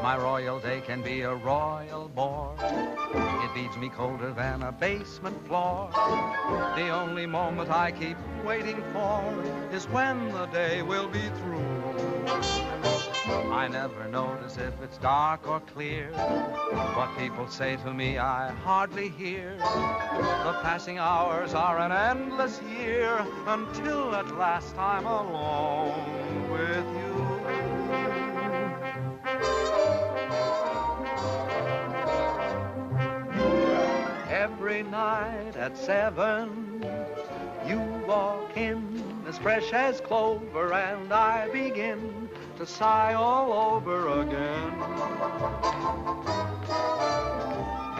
My royal day can be a royal bore. It beats me colder than a basement floor. The only moment I keep waiting for is when the day will be through. I never notice if it's dark or clear. What people say to me I hardly hear. The passing hours are an endless year until at last I'm alone with you. Every night at 7, you walk in as fresh as clover, and I begin to sigh all over again.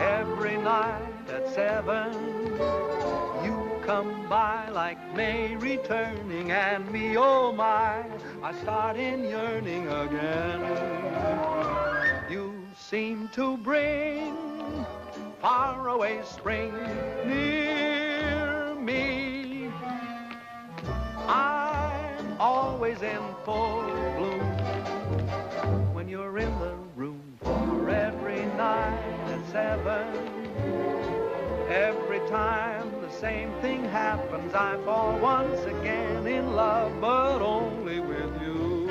Every night at 7, you come by like May returning, and me, oh my, I start in yearning again. You seem to bring faraway spring near me. I'm always in full bloom when you're in the room. For every night at 7, every time the same thing happens, I fall once again in love, but only with you.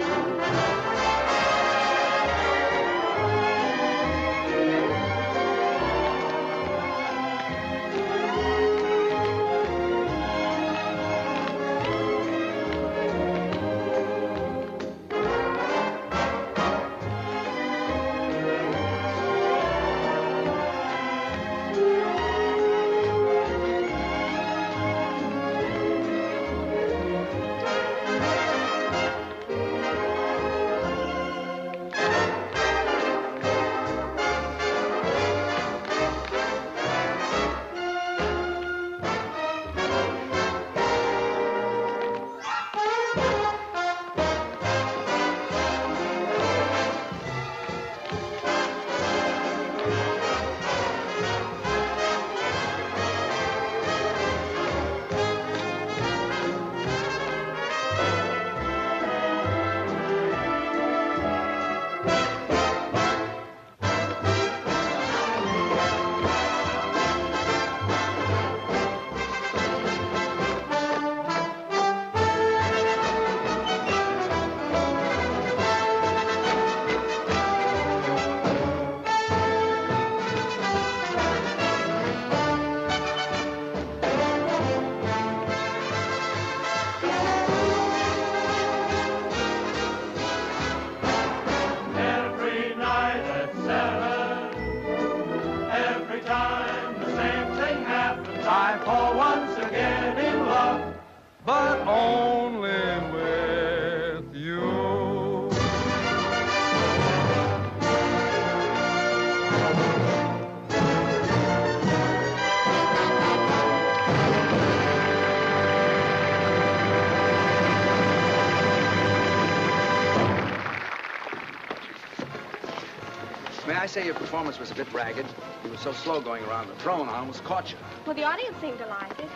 I say your performance was a bit ragged. You were so slow going around the throne, I almost caught you. Well, the audience seemed to like it.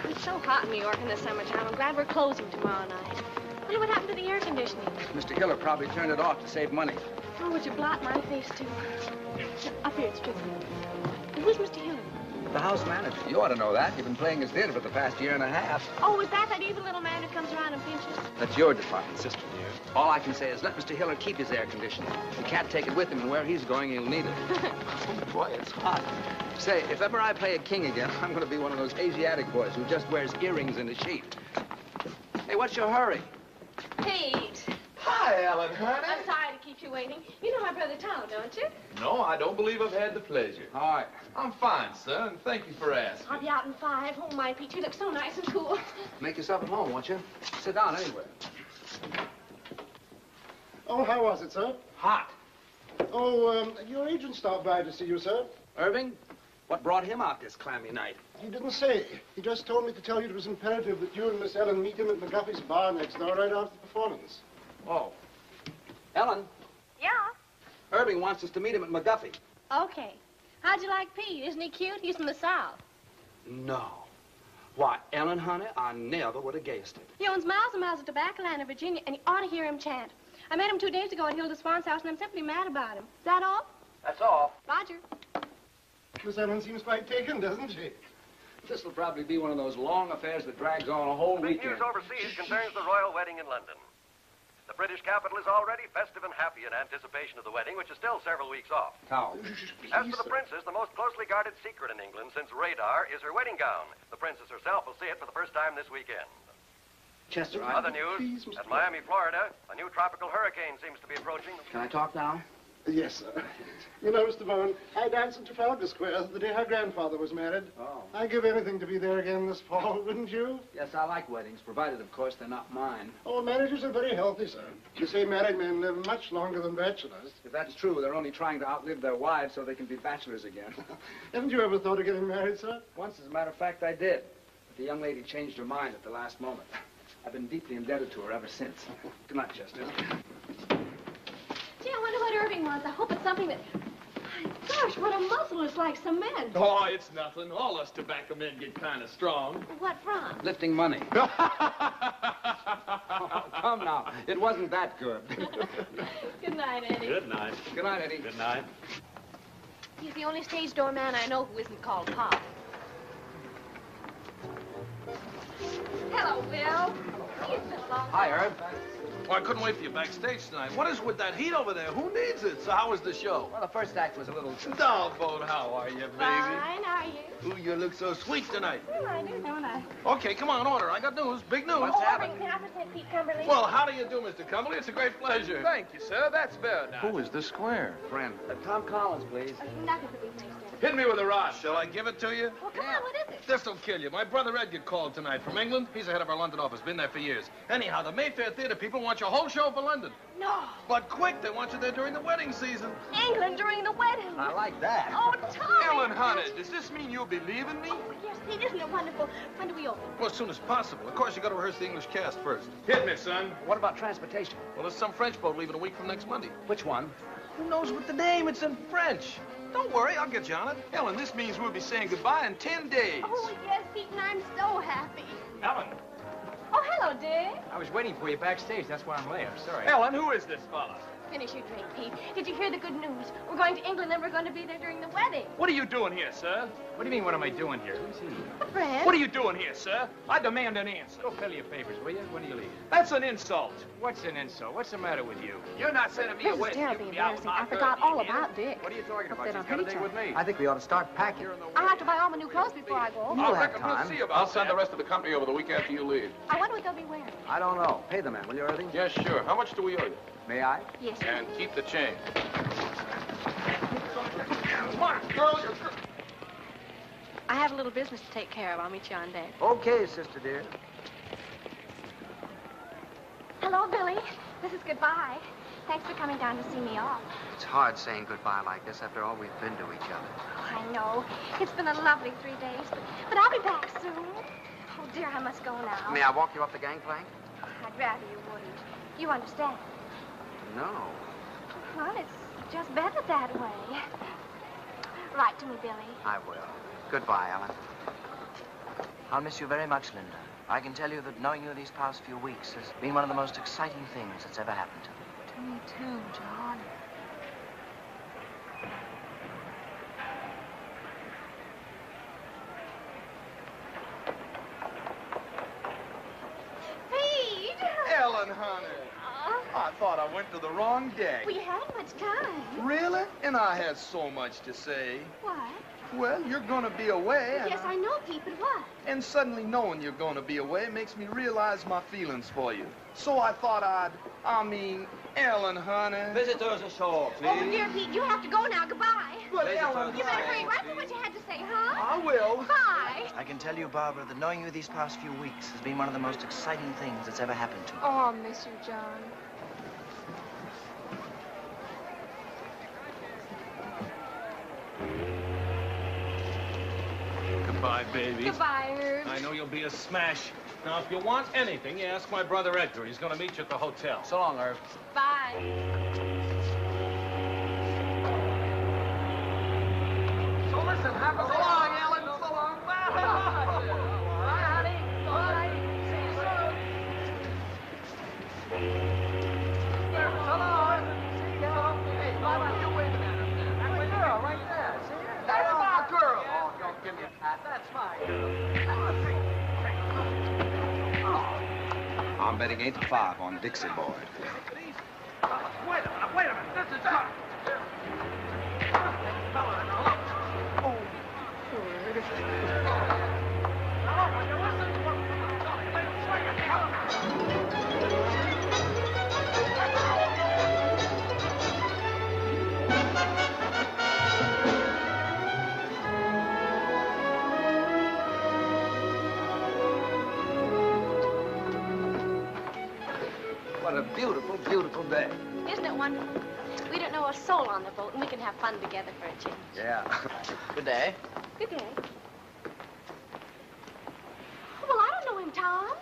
It's so hot in New York in the summertime. I'm glad we're closing tomorrow night. I wonder what happened to the air conditioning. Mr. Hiller probably turned it off to save money. Oh, would you blot my face, too? Up here, it's tricky. Who's Mr. Hiller? The house manager. You ought to know that. You've been playing his theater for the past year and a half. Oh, is that evil little man who comes around and pinches? That's your department, sister dear. All I can say is let Mr. Hiller keep his air conditioning. He can't take it with him, and where he's going, he'll need it. Oh, boy, it's hot. Say, if ever I play a king again, I'm going to be one of those Asiatic boys who just wears earrings in a sheet. Hey, what's your hurry? Pete. Hi, Ellen, honey. I'm sorry to keep you waiting. You know my brother Tom, don't you? No, I don't believe I've had the pleasure. All right. I'm fine, son, and thank you for asking. I'll be out in 5. Oh, my, Pete, you look so nice and cool. Make yourself at home, won't you? Sit down anywhere. Oh, how was it, sir? Hot. Oh, your agent stopped by to see you, sir. Irving? What brought him out this clammy night? He didn't say. He just told me to tell you it was imperative that you and Miss Ellen meet him at McGuffey's bar next door right after the performance. Oh. Ellen? Yeah? Irving wants us to meet him at McGuffey. Okay. How'd you like Pete? Isn't he cute? He's from the South. No. Why, Ellen, honey, I never would have guessed it. He owns miles and miles of tobacco land in Virginia, and you ought to hear him chant. I met him 2 days ago at Hilda Swan's house, and I'm simply mad about him. Is that all? That's all. Roger. Miss Ellen seems quite taken, doesn't she? This will probably be one of those long affairs that drags on a whole Big weekend. news overseas concerns the royal wedding in London. The British capital is already festive and happy in anticipation of the wedding, which is still several weeks off. How? As for the princess, the most closely guarded secret in England since radar is her wedding gown. The princess herself will see it for the first time this weekend. Chester, Other news, at Miami, Florida, a new tropical hurricane seems to be approaching. Can I talk now? Yes, sir. You know, Mr. Vaughan, I danced in Trafalgar Square the day her grandfather was married. Oh. I'd give anything to be there again this fall, wouldn't you? Yes, I like weddings, provided, of course, they're not mine. Oh, marriages are very healthy, sir. You say married men live much longer than bachelors. If that's true, they're only trying to outlive their wives so they can be bachelors again. Haven't you ever thought of getting married, sir? Once, as a matter of fact, I did. But the young lady changed her mind at the last moment. I've been deeply indebted to her ever since. Good night, Chester. Gee, I wonder what Irving wants. I hope it's something that... My gosh, what a muscle is like cement. Oh, it's nothing. All us tobacco men get kind of strong. What from? Lifting money. Oh, come now. It wasn't that good. Good night, Eddie. Good night. Good night, Eddie. Good night. He's the only stage door man I know who isn't called Pop. Hello, Bill. It's been a long Hi, time. Herb. Well, I couldn't wait for you backstage tonight. What is with that heat over there? Who needs it? So how was the show? Well, the first act was a little... Dollboat, how are you, baby? Fine, are you? Ooh, you look so sweet tonight. Well, I do, don't I? Okay, come on, order. I got news, big news. What's happening? Can I present Pete Cumberly? Well, how do you do, Mr. Cumberly? It's a great pleasure. Thank you, sir. That's very nice. Who is this square? Friend. Tom Collins, please. Nothing for these things, Hit me with a rod. Shall I give it to you? Well, come on, what is it? This'll kill you. My brother Edgar called tonight from England. He's the head of our London office. Been there for years. Anyhow, the Mayfair Theater people want your whole show for London. No. But quick, they want you there during the wedding season. England during the wedding. I like that. Oh, Tommy. Ellen Hunter, does this mean you'll be leaving me? Oh, yes, Pete, isn't it wonderful? When do we open? Well, as soon as possible. Of course, you got to rehearse the English cast first. Hit me, son. What about transportation? Well, there's some French boat leaving a week from next Monday. Which one? Who knows what the name? It's in French. Don't worry, I'll get you on it. Ellen, this means we'll be saying goodbye in 10 days. Oh, yes, Pete, and I'm so happy. Ellen. Oh, hello, Dick. I was waiting for you backstage. That's why I'm late. I'm sorry. Ellen, who is this fella? Finish your drink, Pete. Did you hear the good news? We're going to England and we're going to be there during the wedding. What are you doing here, sir? What do you mean, what am I doing here? Who's he? A friend. What are you doing here, sir? I demand an answer. Go fill your papers, will you? When do you leave? That's an insult. What's an insult? What's the matter with you? You're not sending me This away. is to terribly keep me out with embarrassing. my I forgot girl, all you hear? about Dick. What are you talking Hope about? they She's don't got a hurt date each with other. me. I think we ought to start packing. I'll have to buy all my new clothes before I go. You'll I have reckon time. we'll see about I'll send that. the rest of the company over the week after you leave. I wonder what they'll be wearing. I don't know. Pay the man, will you, Irving? Yes, sure. How much do we owe you? May I? Yes. And keep the change. Come on, girl. I have a little business to take care of. I'll meet you on deck. Okay, sister dear. Hello, Billy. This is goodbye. Thanks for coming down to see me off. It's hard saying goodbye like this after all we've been to each other. Oh, I know. It's been a lovely 3 days, but I'll be back soon. Oh, dear, I must go now. May I walk you up the gangplank? I'd rather you wouldn't. You understand? No. Well, it's just better that way. Write to me, Billy. I will. Goodbye, Ellen. I'll miss you very much, Linda. I can tell you that knowing you these past few weeks has been one of the most exciting things that's ever happened to me. To me, too, John. Pete! Ellen Hunter. I thought I went to the wrong deck. We hadn't much time. Really? And I had so much to say. What? Well, you're gonna be away. Yes, I know, Pete, but what? And suddenly knowing you're gonna be away makes me realize my feelings for you. So I thought Ellen Hunter. Visitors ashore, please. Oh, dear Pete, you have to go now. Goodbye. But Ellen, You better hurry right for what you had to say, huh? I will. Bye. I can tell you, Barbara, that knowing you these past few weeks has been one of the most exciting things that's ever happened to me. Oh, I'll miss you, John. Goodbye, baby. Goodbye, Herb. I know you'll be a smash. Now, if you want anything, you ask my brother Edgar. He's going to meet you at the hotel. So long, Irv. Bye. So listen, have a so long, Ellen. So long. Bye. Bye, honey. Bye. See you soon. I'm betting 8-5 on Dixie Boy. Wait a minute. This is not... What a beautiful, beautiful day. Isn't it wonderful? We don't know a soul on the boat, and we can have fun together for a change. Yeah. Good day. Good day. Well, I don't know him, Tom.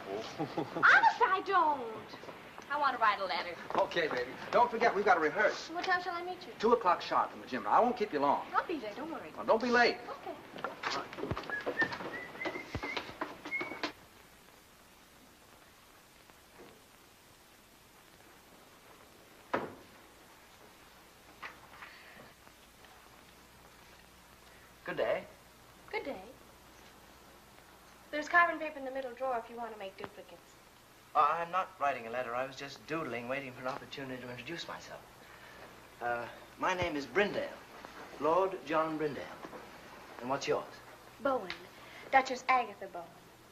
Honest, I don't. I want to write a letter. Okay, baby. Don't forget, we've got to rehearse. What time shall I meet you? 2 o'clock sharp in the gym. I won't keep you long. I'll be there, don't worry. Well, don't be late. Okay. Good day. Good day. There's carbon paper in the middle drawer if you want to make duplicates. Oh, I'm not writing a letter. I was just doodling, waiting for an opportunity to introduce myself. My name is Brindale. Lord John Brindale. And what's yours? Bowen. Duchess Agatha Bowen.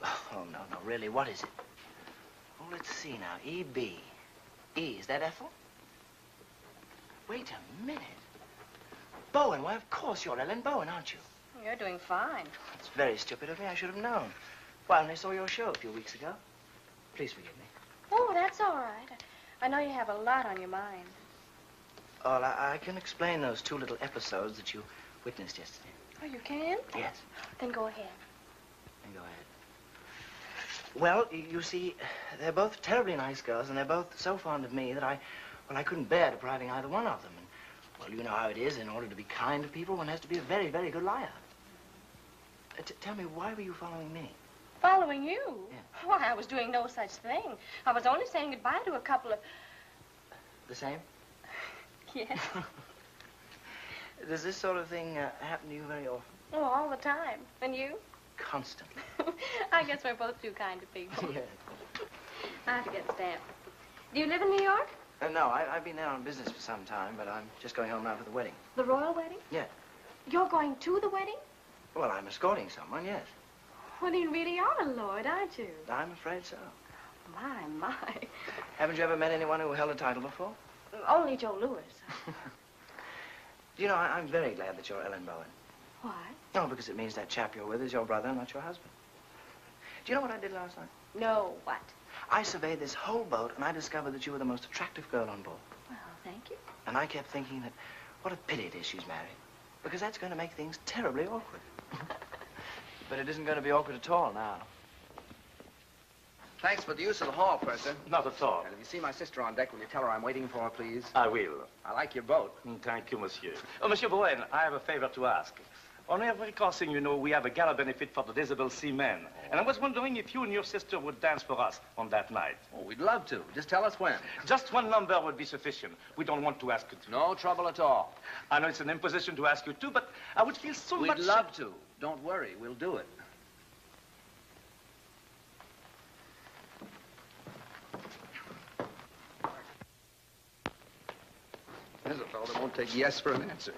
Oh, no, really, what is it? Oh, let's see now. E.B. E, is that Ethel? Wait a minute. Bowen, why, of course you're Ellen Bowen, aren't you? You're doing fine. It's very stupid of me. I should have known. Why, when I saw your show a few weeks ago. Please forgive me. Oh, that's all right. I know you have a lot on your mind. Oh, I can explain those 2 little episodes that you witnessed yesterday. Oh, you can? Yes. Then go ahead. Then go ahead. Well, you see, they're both terribly nice girls, and they're both so fond of me that I couldn't bear depriving either one of them. And, well, you know how it is. In order to be kind to people, one has to be a very, very good liar. Tell me, why were you following me? Following you? Yeah. Why, I was doing no such thing. I was only saying goodbye to a couple of... The same? Yes. Does this sort of thing happen to you very often? Oh, all the time. And you? Constantly. I guess we're both two kind of people. Yes. I have to get stamped. Do you live in New York? No, I've been there on business for some time, but I'm just going home now for the wedding. The royal wedding? Yeah. You're going to the wedding? Well, I'm escorting someone, yes. Well, you really are a lord, aren't you? I'm afraid so. My. Haven't you ever met anyone who held a title before? Only Joe Louis. You know, I'm very glad that you're Ellen Bowen. Why? No, because it means that chap you're with is your brother, not your husband. Do you know what I did last night? No, what? I surveyed this whole boat, and I discovered that you were the most attractive girl on board. Well, thank you. And I kept thinking that what a pity it is she's married, because that's going to make things terribly awkward. But it isn't going to be awkward at all now. Thanks for the use of the hall, Purser. Not at all. And if you see my sister on deck, will you tell her I'm waiting for her, please? I will. I like your boat. Thank you, monsieur. Oh, Monsieur Bowen, I have a favor to ask. On every crossing, you know, we have a gala benefit for the disabled seamen. And I was wondering if you and your sister would dance for us on that night. Oh, we'd love to. Just tell us when. Just one number would be sufficient. We don't want to ask you to. No trouble at all. I know it's an imposition to ask you to, but I would feel so much... We'd love to. Don't worry. We'll do it. There's a fellow that won't take yes for an answer.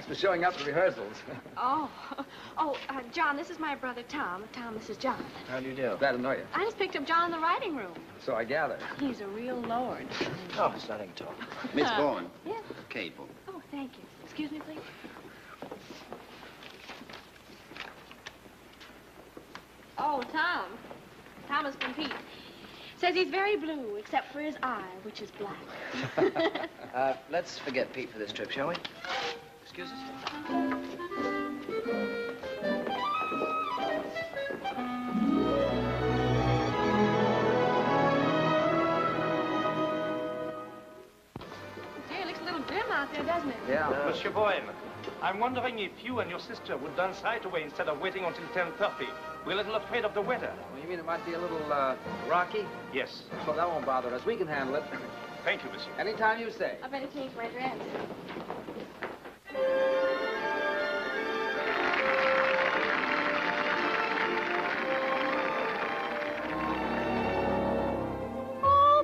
for showing up at rehearsals. Oh. John, this is my brother Tom. Tom, this is John. How do you do? Glad to know you. I just picked up John in the writing room. So I gather. He's a real lord. Oh, it's nothing at all. Miss Bourne. Yeah? Cable. Oh, thank you. Excuse me, please. Oh, Tom. Thomas from Pete. Says he's very blue, except for his eye, which is black. Let's forget Pete for this trip, shall we? Excuse us? Gee, it looks a little grim out there, doesn't it? Yeah. Monsieur Bowen, I'm wondering if you and your sister would dance right away instead of waiting until 10:30. We're a little afraid of the weather. Well, you mean it might be a little, rocky? Yes. Well, that won't bother us. We can handle it. Thank you, monsieur. Anytime you say. I better change my dress. Oh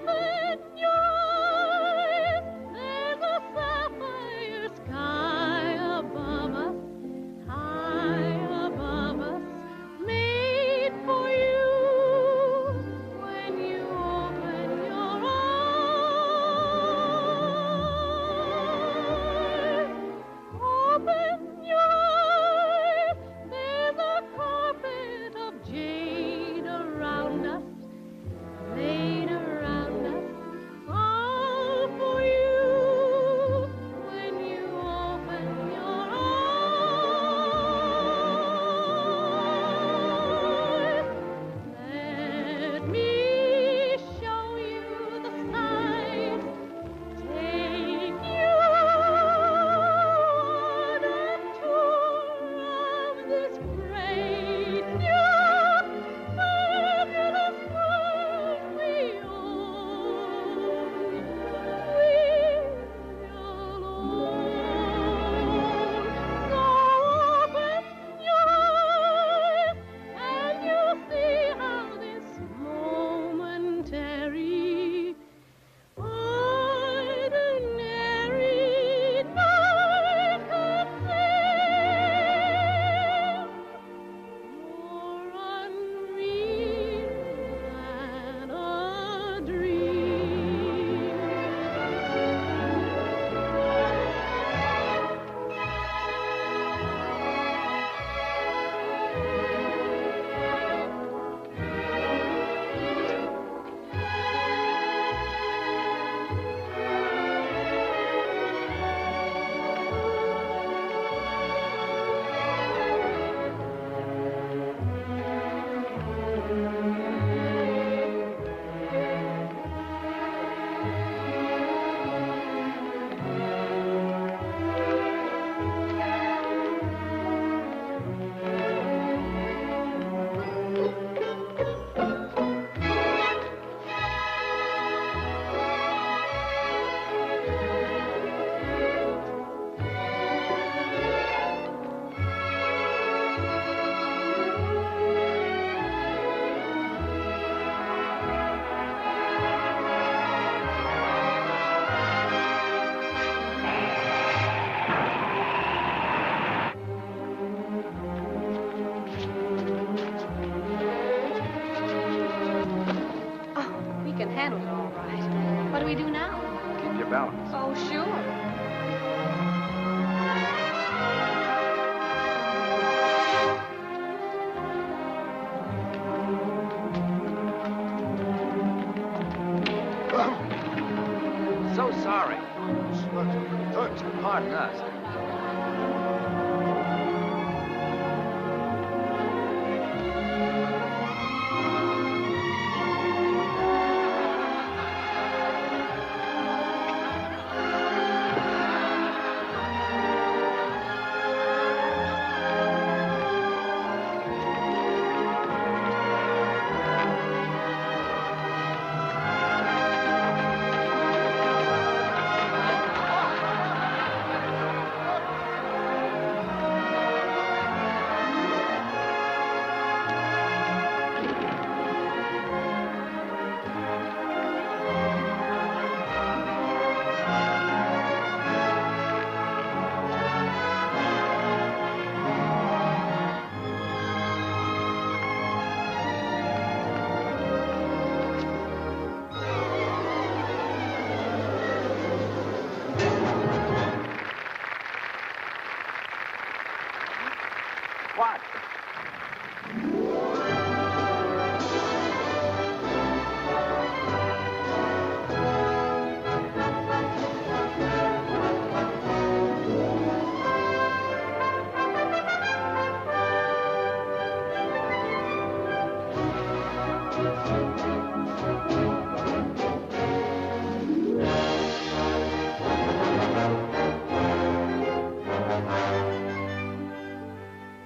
What?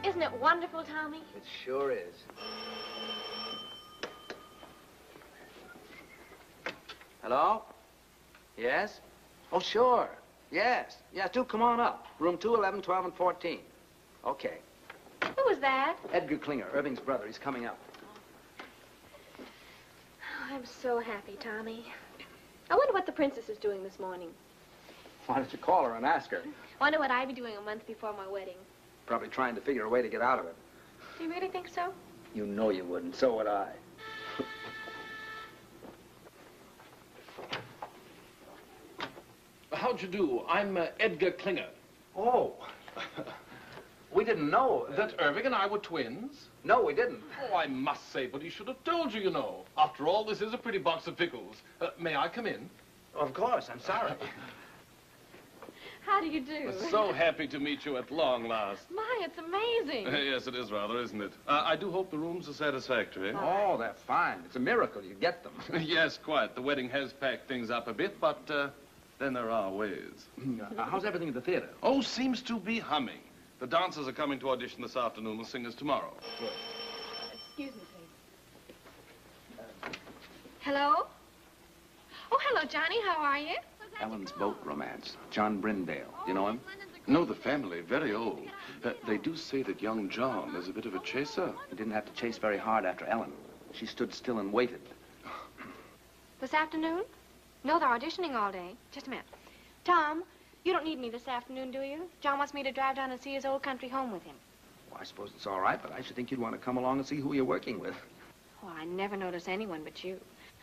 Isn't it wonderful, Tommy? It sure is. Hello? Yes? Oh, sure. Yes. Yes, do come on up. Room 2, 11, 12, and 14. Okay. Who was that? Edgar Klinger, Irving's brother. He's coming up. Oh, I'm so happy, Tommy. I wonder what the princess is doing this morning. Why don't you call her and ask her? Wonder what I'd be doing a month before my wedding. Probably trying to figure a way to get out of it. Do you really think so? You know you wouldn't. So would I. How'd you do? I'm Edgar Klinger. Oh. We didn't know That Irving and I were twins? No, we didn't. Oh, I must say, but he should have told you, you know. After all, this is a pretty box of pickles. May I come in? Of course, I'm sorry. How do you do? So happy to meet you at long last. My, it's amazing. Yes, it is rather, isn't it? I do hope the rooms are satisfactory. Oh, they're fine. It's a miracle you get them. Yes, quite. The wedding has packed things up a bit, but then there are ways. How's everything at the theater? Oh, seems to be humming. The dancers are coming to audition this afternoon, the singers tomorrow. Good. Excuse me, please. Hello? Oh, hello, Johnny. How are you? Ellen's boat romance. John Brindale. You know him? No, the family, very old. They do say that young John is a bit of a chaser. He didn't have to chase very hard after Ellen. She stood still and waited. This afternoon? No, they're auditioning all day. Just a minute. Tom, you don't need me this afternoon, do you? John wants me to drive down and see his old country home with him. Well, I suppose it's all right, but I should think you'd want to come along and see who you're working with. Oh, I never notice anyone but you.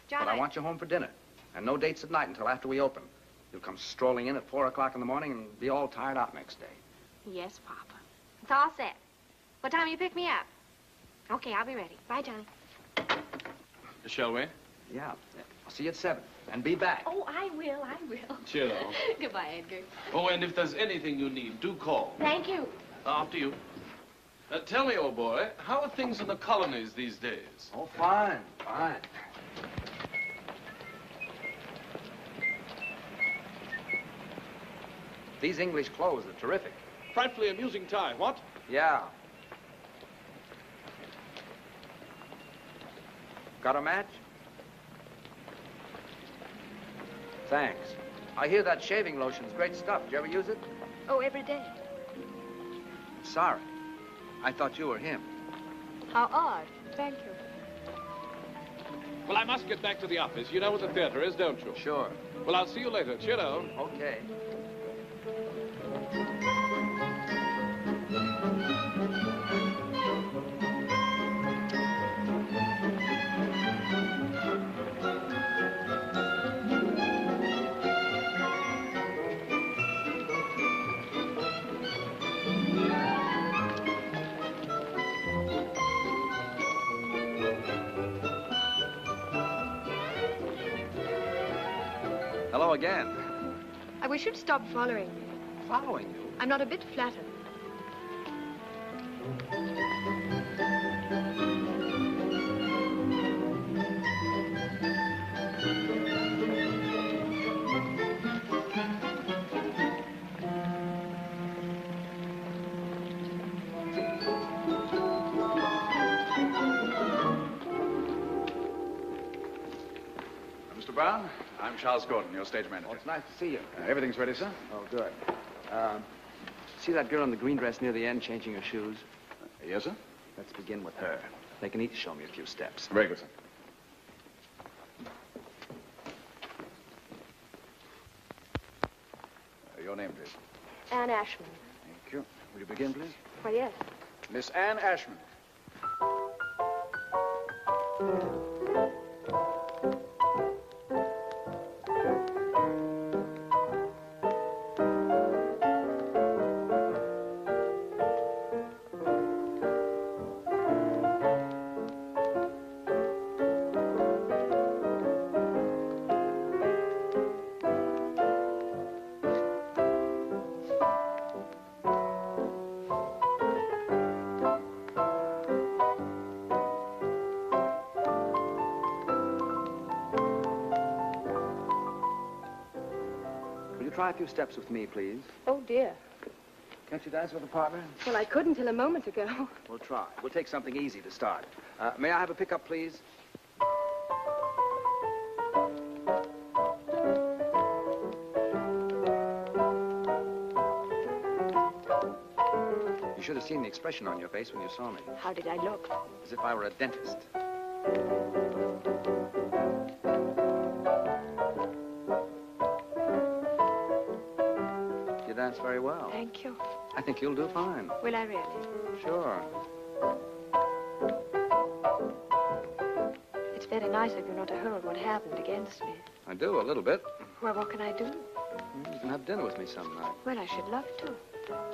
John, But I want you home for dinner. And no dates at night until after we open. You'll come strolling in at 4 o'clock in the morning and be all tired out next day. Yes, Papa. It's all set. What time you pick me up? Okay, I'll be ready. Bye, Johnny. Shall we? Yeah. I'll see you at 7. And be back. Oh, I will. I will. Cheerio. Goodbye, Edgar. Oh, and if there's anything you need, do call. Thank you. After you. Tell me, old boy, how are things in the colonies these days? Oh, fine. Fine. These English clothes are terrific. Frightfully amusing tie, what? Yeah. Got a match? Thanks. I hear that shaving lotion's great stuff. Did you ever use it? Oh, every day. Sorry. I thought you were him. How odd. Thank you. Well, I must get back to the office. You know where the theater is, don't you? Sure. Well, I'll see you later. Cheerio. Okay. Hello again. I wish you'd stop following me. Following you? I'm not a bit flattered. Mr. Brown, I'm Charles Gordon, your stage manager. Oh, it's nice to see you. Everything's ready, sir? Oh, good. See that girl in the green dress near the end changing her shoes? Yes, sir? Let's begin with her. They can each show me a few steps. Very good, sir. Your name, please. Anne Ashmond. Thank you. Will you begin, please? Why, yes. Miss Anne Ashmond. try a few steps with me, please? Oh, dear. Can't you dance with a partner? Well, I couldn't till a moment ago. We'll try. We'll take something easy to start. May I have a pickup, please? You should have seen the expression on your face when you saw me. How did I look? As if I were a dentist. You dance very well. Thank you. I think you'll do fine. Will I really? Sure. It's very nice of you not to hold what happened against me. I do, a little bit. Well, what can I do? You can have dinner with me some night. Well, I should love to.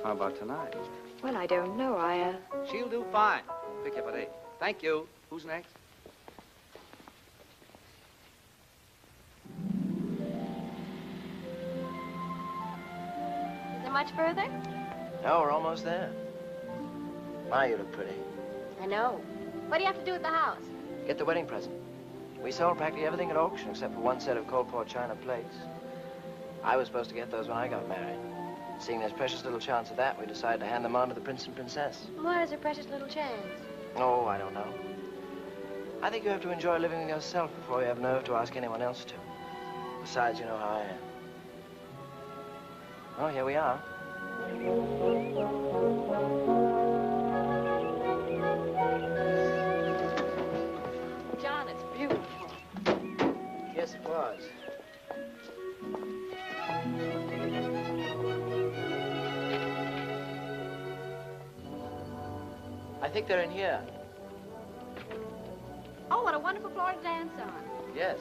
How about tonight? Well, I don't know. She'll do fine. Pick you up at 8. Thank you. Who's next? Is there much further? No, we're almost there. My, you look pretty. I know. What do you have to do at the house? Get the wedding present. We sold practically everything at auction except for one set of cold port china plates. I was supposed to get those when I got married. Seeing there's precious little chance of that, we decided to hand them on to the prince and princess. Why is there precious little chance? Oh, I don't know. I think you have to enjoy living with yourself before you have nerve to ask anyone else to. Besides, you know how I am. Oh, here we are. John, it's beautiful. Yes, it was. I think they're in here. Oh, what a wonderful floor to dance on. Yes.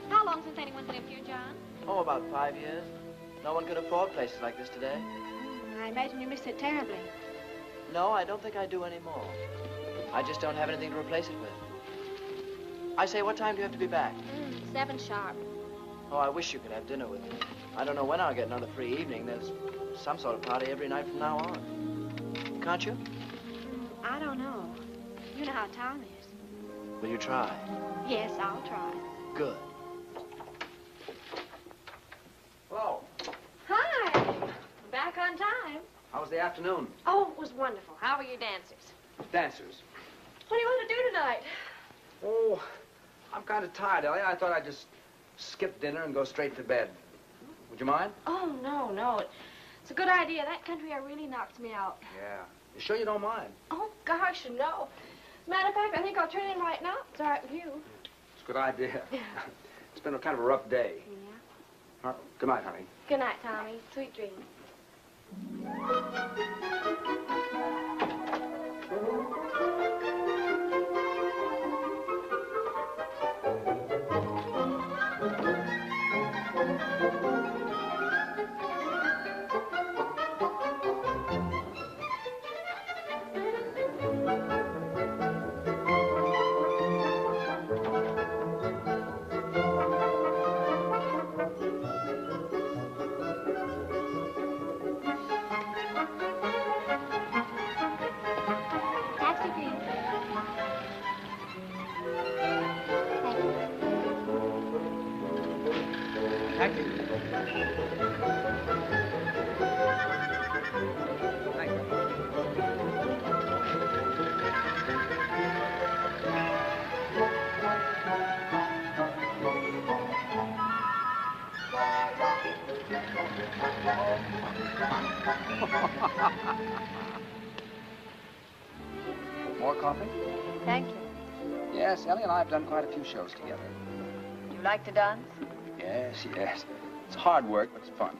How long since anyone's lived here, John? Oh, about 5 years. No one could afford places like this today. I imagine you missed it terribly. No, I don't think I do anymore. I just don't have anything to replace it with. I say, what time do you have to be back? 7 sharp. Oh, I wish you could have dinner with me. I don't know when I'll get another free evening. There's some sort of party every night from now on. Can't you? I don't know. You know how Tom is. Will you try? Yes, I'll try. Good. Hello. Hi. Back on time. How was the afternoon? Oh, it was wonderful. How were your dancers? Dancers. What do you want to do tonight? Oh, I'm kind of tired, Ellie. I thought I'd just skip dinner and go straight to bed. Would you mind? Oh, no, no. It's a good idea. That country air really knocks me out. Yeah. You sure you don't mind? Oh, gosh, no. As a matter of fact, I think I'll turn in right now. It's all right with you. It's a good idea. It's been a kind of a rough day. Yeah. Good night, honey. Good night, Tommy. Sweet dreams. More coffee? Thank you. Yes, Ellie and I have done quite a few shows together. Do you like to dance? Yes, yes. It's hard work, but it's fun.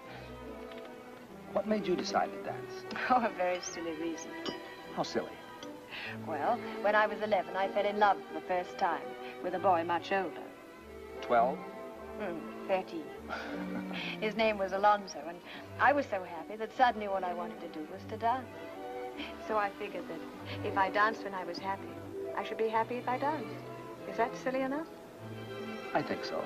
What made you decide to dance? Oh, a very silly reason. How silly. Well, when I was 11, I fell in love for the first time with a boy much older. 12? 13. His name was Alonzo, and I was so happy that suddenly all I wanted to do was to dance. So I figured that if I danced when I was happy, I should be happy if I danced. Is that silly enough? I think so.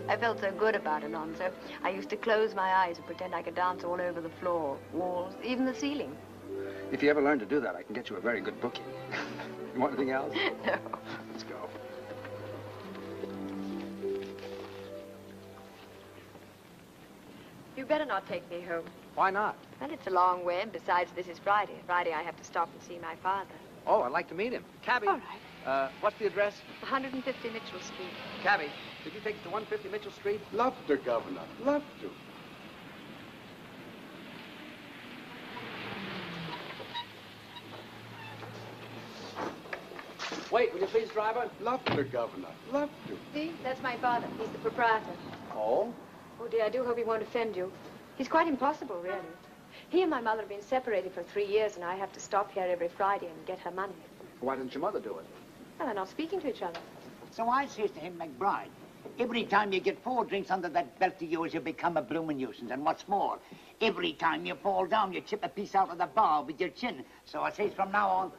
I felt so good about Alonzo. I used to close my eyes and pretend I could dance all over the floor, walls, even the ceiling. If you ever learn to do that, I can get you a very good booking. You want anything else? No. Let's go. You better not take me home. Why not? Well, it's a long way, and besides, this is Friday. Friday, I have to stop and see my father. Oh, I'd like to meet him. Cabby. All right. What's the address? 150 Mitchell Street. Cabby, could you take us to 150 Mitchell Street? Love to, Governor. Love to. Wait, will you please, driver? Love to, Governor. Love to. See, that's my father. He's the proprietor. Oh? Oh, dear, I do hope he won't offend you. He's quite impossible, really. He and my mother have been separated for 3 years, and I have to stop here every Friday and get her money. Why didn't your mother do it? Well, they're not speaking to each other. So I says to him, McBride, every time you get 4 drinks under that belt of yours, you become a bloomin' nuisance. And what's more, every time you fall down, you chip a piece out of the bar with your chin. So I says from now on,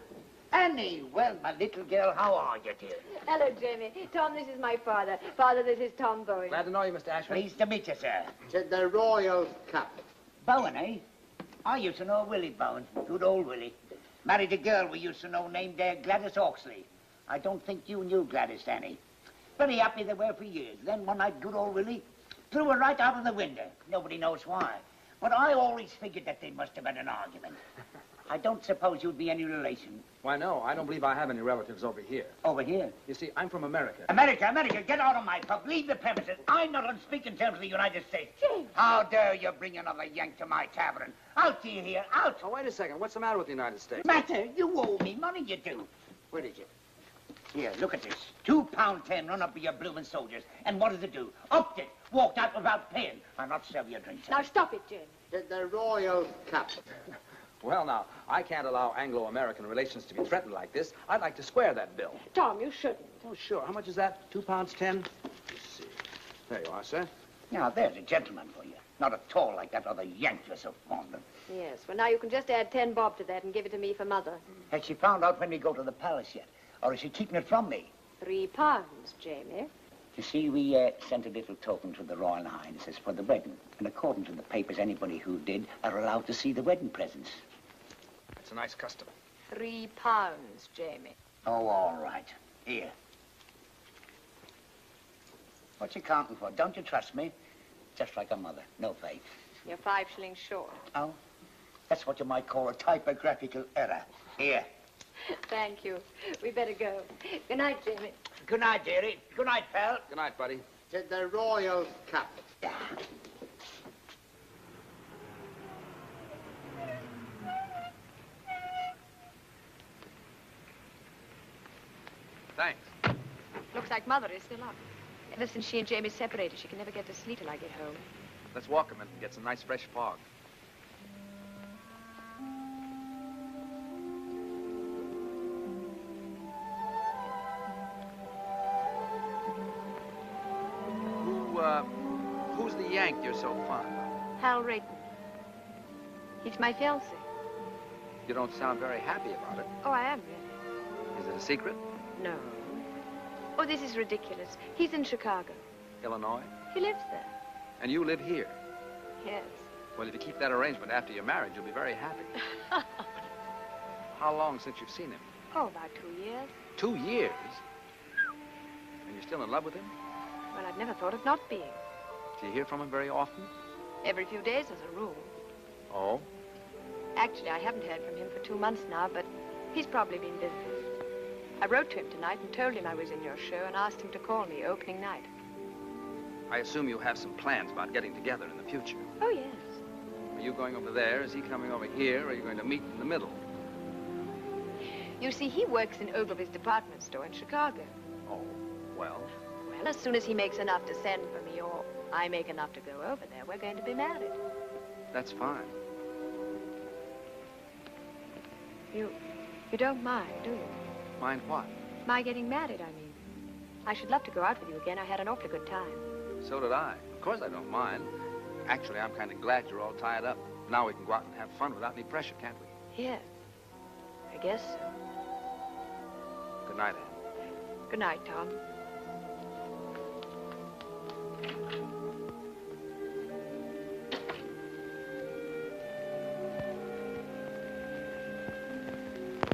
Annie, well, my little girl, how are you, dear? Hello, Jamie. Tom, this is my father. Father, this is Tom Bowen. Glad to know you, Mr. Ashmond. Pleased to meet you, sir. To the Royal Cup. Bowen, eh? I used to know Willie Bowen. Good old Willie. Married a girl we used to know named Gladys Oxley. I don't think you knew Gladys, Annie. Very happy they were for years. Then one night, good old Willie threw her right out of the window. Nobody knows why. But I always figured that they must have had an argument. I don't suppose you'd be any relation. Why, no. I don't believe I have any relatives over here. Over here? You see, I'm from America. America, get out of my pub. Leave the premises. I'm not on speaking terms with the United States. James! How dare you bring another Yank to my tavern? Out to you here, out. Oh, wait a second. What's the matter with the United States? Matter? You owe me money, you do. Where is it? Here, look at this. £2.10 run up with your bloomin' soldiers. And what does it do? Upped it. Walked out without paying. I'll not sell you drinks. Now, stop it, James. To the Royal Cup. Well, now, I can't allow Anglo-American relations to be threatened like this. I'd like to square that bill. Tom, you shouldn't. Oh, sure. How much is that? £2.10? Let's see. There you are, sir. Now, there's a gentleman for you. Not at all like that other Yank you're so fond of. Yes, well, now you can just add 10 bob to that and give it to me for Mother. Has she found out when we go to the palace yet? Or is she keeping it from me? £3, Jamie. You see, we sent a little token to the Royal Highnesses for the wedding. And according to the papers, anybody who did are allowed to see the wedding presents. It's a nice custom. £3, Jamie. Oh, all right. Here. What you counting for? Don't you trust me? Just like a mother. No faith. You're 5 shillings short. Oh? That's what you might call a typographical error. Here. Thank you. We better go. Good night, Jamie. Good night, dearie. Good night, pal. Good night, buddy. To the Royal Cup. Thanks. Looks like Mother is still up. Ever since she and Jamie separated, she can never get to sleep till I get home. Let's walk a minute and get some nice fresh fog. Who's the Yank you're so fond of? Hal Rayton. He's my fiancé. You don't sound very happy about it. Oh, I am, really. Is it a secret? No. Oh, this is ridiculous. He's in Chicago. Illinois? He lives there. And you live here? Yes. Well, if you keep that arrangement after your marriage, you'll be very happy. How long since you've seen him? Oh, about 2 years. 2 years? And you're still in love with him? Well, I've never thought of not being. Do you hear from him very often? Every few days, as a rule. Oh? Actually, I haven't heard from him for 2 months now, but he's probably been busy. I wrote to him tonight and told him I was in your show and asked him to call me opening night. I assume you have some plans about getting together in the future. Oh, yes. Are you going over there? Is he coming over here? Or are you going to meet in the middle? You see, he works in Ogilvy's department store in Chicago. Oh, well? Well, as soon as he makes enough to send for me, or I make enough to go over there, we're going to be married. That's fine. You don't mind, do you? Mind what? My getting married, I mean. I should love to go out with you again. I had an awfully good time. So did I. Of course I don't mind. Actually, I'm kind of glad you're all tied up. Now we can go out and have fun without any pressure, can't we? Yes. I guess so. Good night, Anne. Good night, Tom.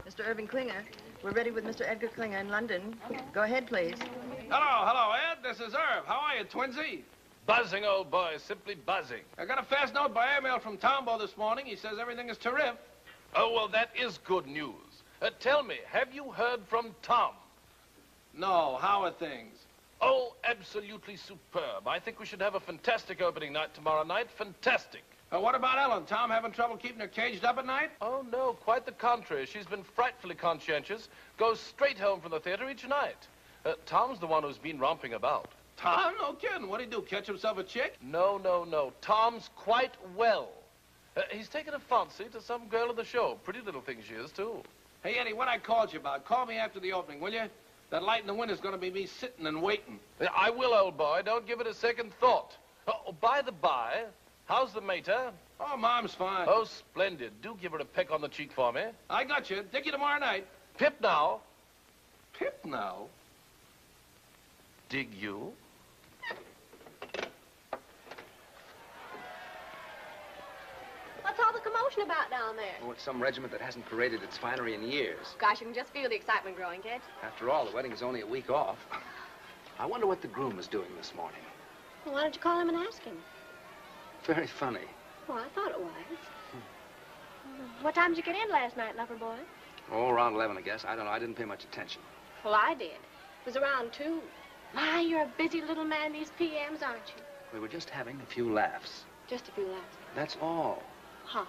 Mr. Irving Klinger. We're ready with Mr. Edgar Klinger in London. Go ahead, please. Hello, Ed. This is Irv. How are you, twinsy? Buzzing, old boy, simply buzzing. I got a fast note by airmail from Tombo this morning. He says everything is terrific. Oh, well, that is good news. Tell me, have you heard from Tom? No, how are things? Oh, absolutely superb. I think we should have a fantastic opening night tomorrow night. Fantastic. What about Ellen? Tom having trouble keeping her caged up at night? Oh, no, quite the contrary. She's been frightfully conscientious. Goes straight home from the theater each night. Tom's the one who's been romping about. Tom? No kidding. What'd he do, catch himself a chick? No, no, no. Tom's quite well. He's taken a fancy to some girl at the show. Pretty little thing she is, too. Hey, Eddie, what I called you about, call me after the opening, will you? That light in the window's gonna be me sitting and waiting. I will, old boy. Don't give it a second thought. Oh, by the by, how's the mater? Oh, Mom's fine. Oh, splendid. Do give her a peck on the cheek for me. I got you. Dig you tomorrow night. Pip now. Pip now? Dig you? What's all the commotion about down there? Oh, it's some regiment that hasn't paraded its finery in years. Gosh, you can just feel the excitement growing, can't you? After all, the wedding is only a week off. I wonder what the groom was doing this morning. Well, why don't you call him and ask him? Very funny. Well, I thought it was. What time did you get in last night, lover boy? Oh, around 11, I guess. I don't know. I didn't pay much attention. Well, I did. It was around 2. My, you're a busy little man these PMs, aren't you? We were just having a few laughs. Just a few laughs. That's all. Huh.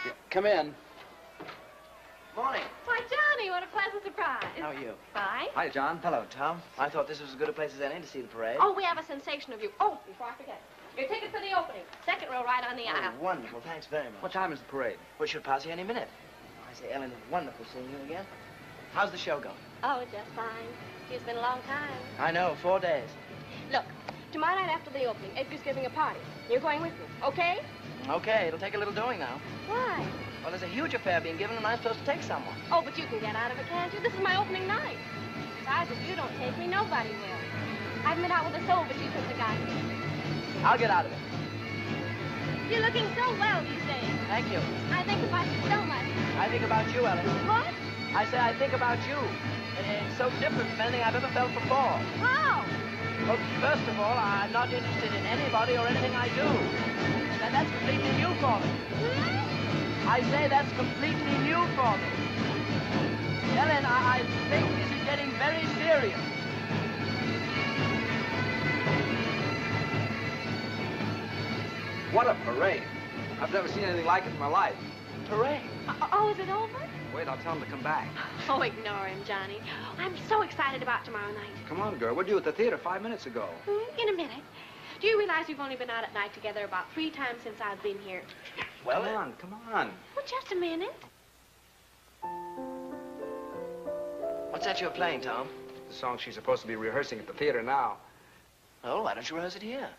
Yeah, come in. Morning. Why, Johnny, what a pleasant surprise. How are you? Fine. Hi, John. Hello, Tom. I thought this was as good a place as any to see the parade. Oh, we have a sensation of you. Oh, before I forget. Your ticket for the opening. Second row right on the aisle. Wonderful. Thanks very much. What time is the parade? We should pass you any minute. I say, Ellen, it's wonderful seeing you again. How's the show going? Oh, just fine. It's been a long time. I know, 4 days. Look, tomorrow night after the opening, Edgar's giving a party. You're going with me, okay? Okay, it'll take a little doing now. Why? Well, there's a huge affair being given, and I'm supposed to take someone. Oh, but you can get out of it, can't you? This is my opening night. Besides, if you don't take me, nobody will. I've been out with a soul, but she took the guy. I'll get out of it. You're looking so well these days. Thank you. I think about you so much. I think about you, Ellen. What? I say I think about you. It's so different from anything I've ever felt before. How? Well, first of all, I'm not interested in anybody or anything I do. And that's completely new for me. I say that's completely new for me. Ellen, I think this is getting very serious. What a parade. I've never seen anything like it in my life. Parade? Oh, is it over? Wait, I'll tell him to come back. Oh, ignore him, Johnny. I'm so excited about tomorrow night. Come on, girl. We're due at the theater 5 minutes ago. In a minute. Do you realize we've only been out at night together about 3 times since I've been here? Well, come on. Well, just a minute. What's that you're playing, Tom? The song she's supposed to be rehearsing at the theater now. Oh, why don't you rehearse it here?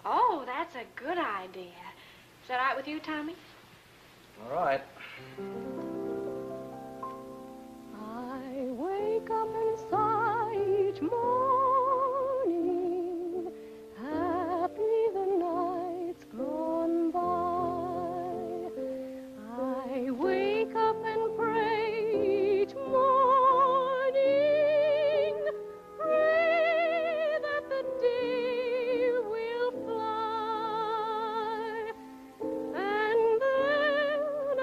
Oh, that's a good idea. Is that all right with you, Tommy? All right. I wake up inside each morning, happy the night's gone by. I wake up and pray each morning, pray that the day will fly, and then I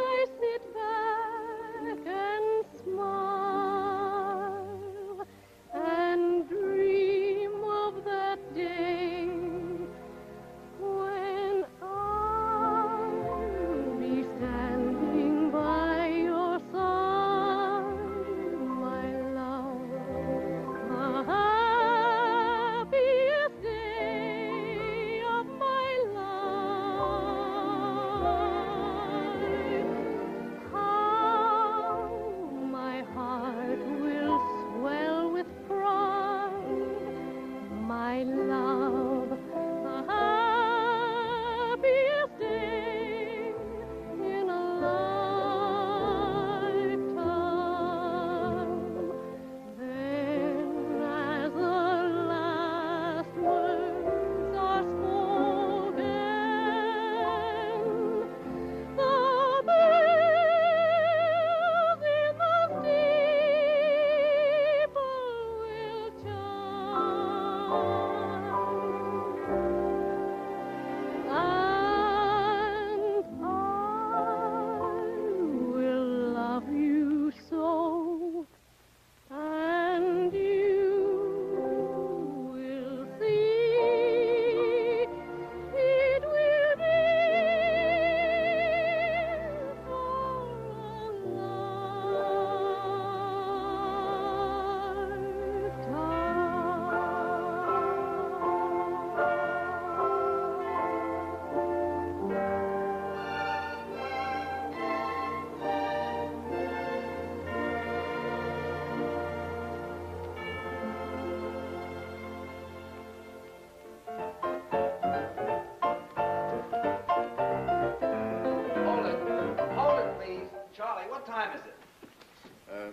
time is it?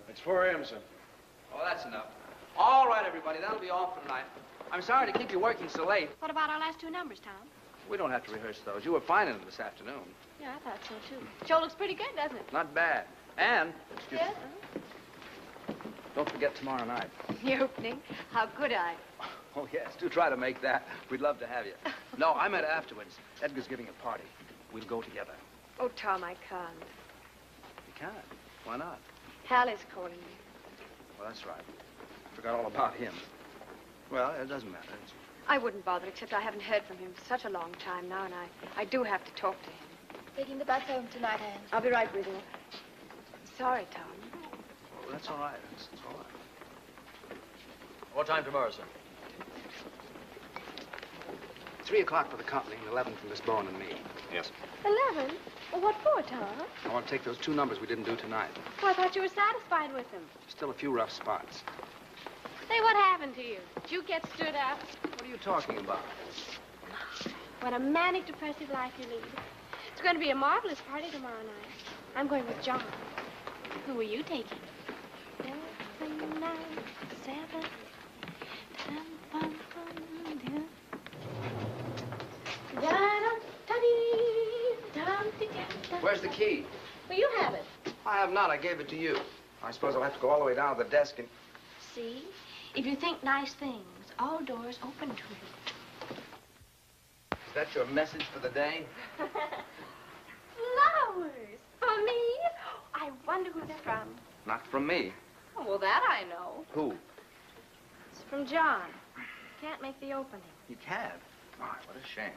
It's 4 a.m., sir. Oh, that's enough. All right, everybody, that'll be all for tonight. I'm sorry to keep you working so late. What about our last 2 numbers, Tom? We don't have to rehearse those. You were fine in them this afternoon. Yeah, I thought so, too. Show looks pretty good, doesn't it? Not bad. And, excuse Yes? me, don't forget tomorrow night. The opening? How could I? Oh, yes, do try to make that. We'd love to have you. No, I meant afterwards. Edgar's giving a party. We'll go together. Oh, Tom, I can't. You can't. Why not? Hal is calling me. Well, that's right. I forgot all about him. Well, it doesn't matter. I wouldn't bother, except I haven't heard from him for such a long time now, and I do have to talk to him. Taking the bus home tonight, Anne. I'll be right with you. Sorry, Tom. Oh, that's all right. That's all right. What time tomorrow, sir? 3 o'clock for the company and 11 for Miss Bowen and me. Yes. 11? Well, what for, Tom? I want to take those 2 numbers we didn't do tonight. Oh, I thought you were satisfied with them. Still a few rough spots. Say, what happened to you? Did you get stood up? What are you talking about? What a manic, depressive life you lead. It's going to be a marvelous party tomorrow night. I'm going with John. Who are you taking? 7, 9, 7, 10, 5, 10. Where's the key? Well, you have it. I have not. I gave it to you. I suppose I'll have to go all the way down to the desk and... See? If you think nice things, all doors open to you. Is that your message for the day? Flowers! For me? I wonder who they're from. Not from me. Oh, well, that I know. Who? It's from John. Can't make the opening. You can't? My, what a shame.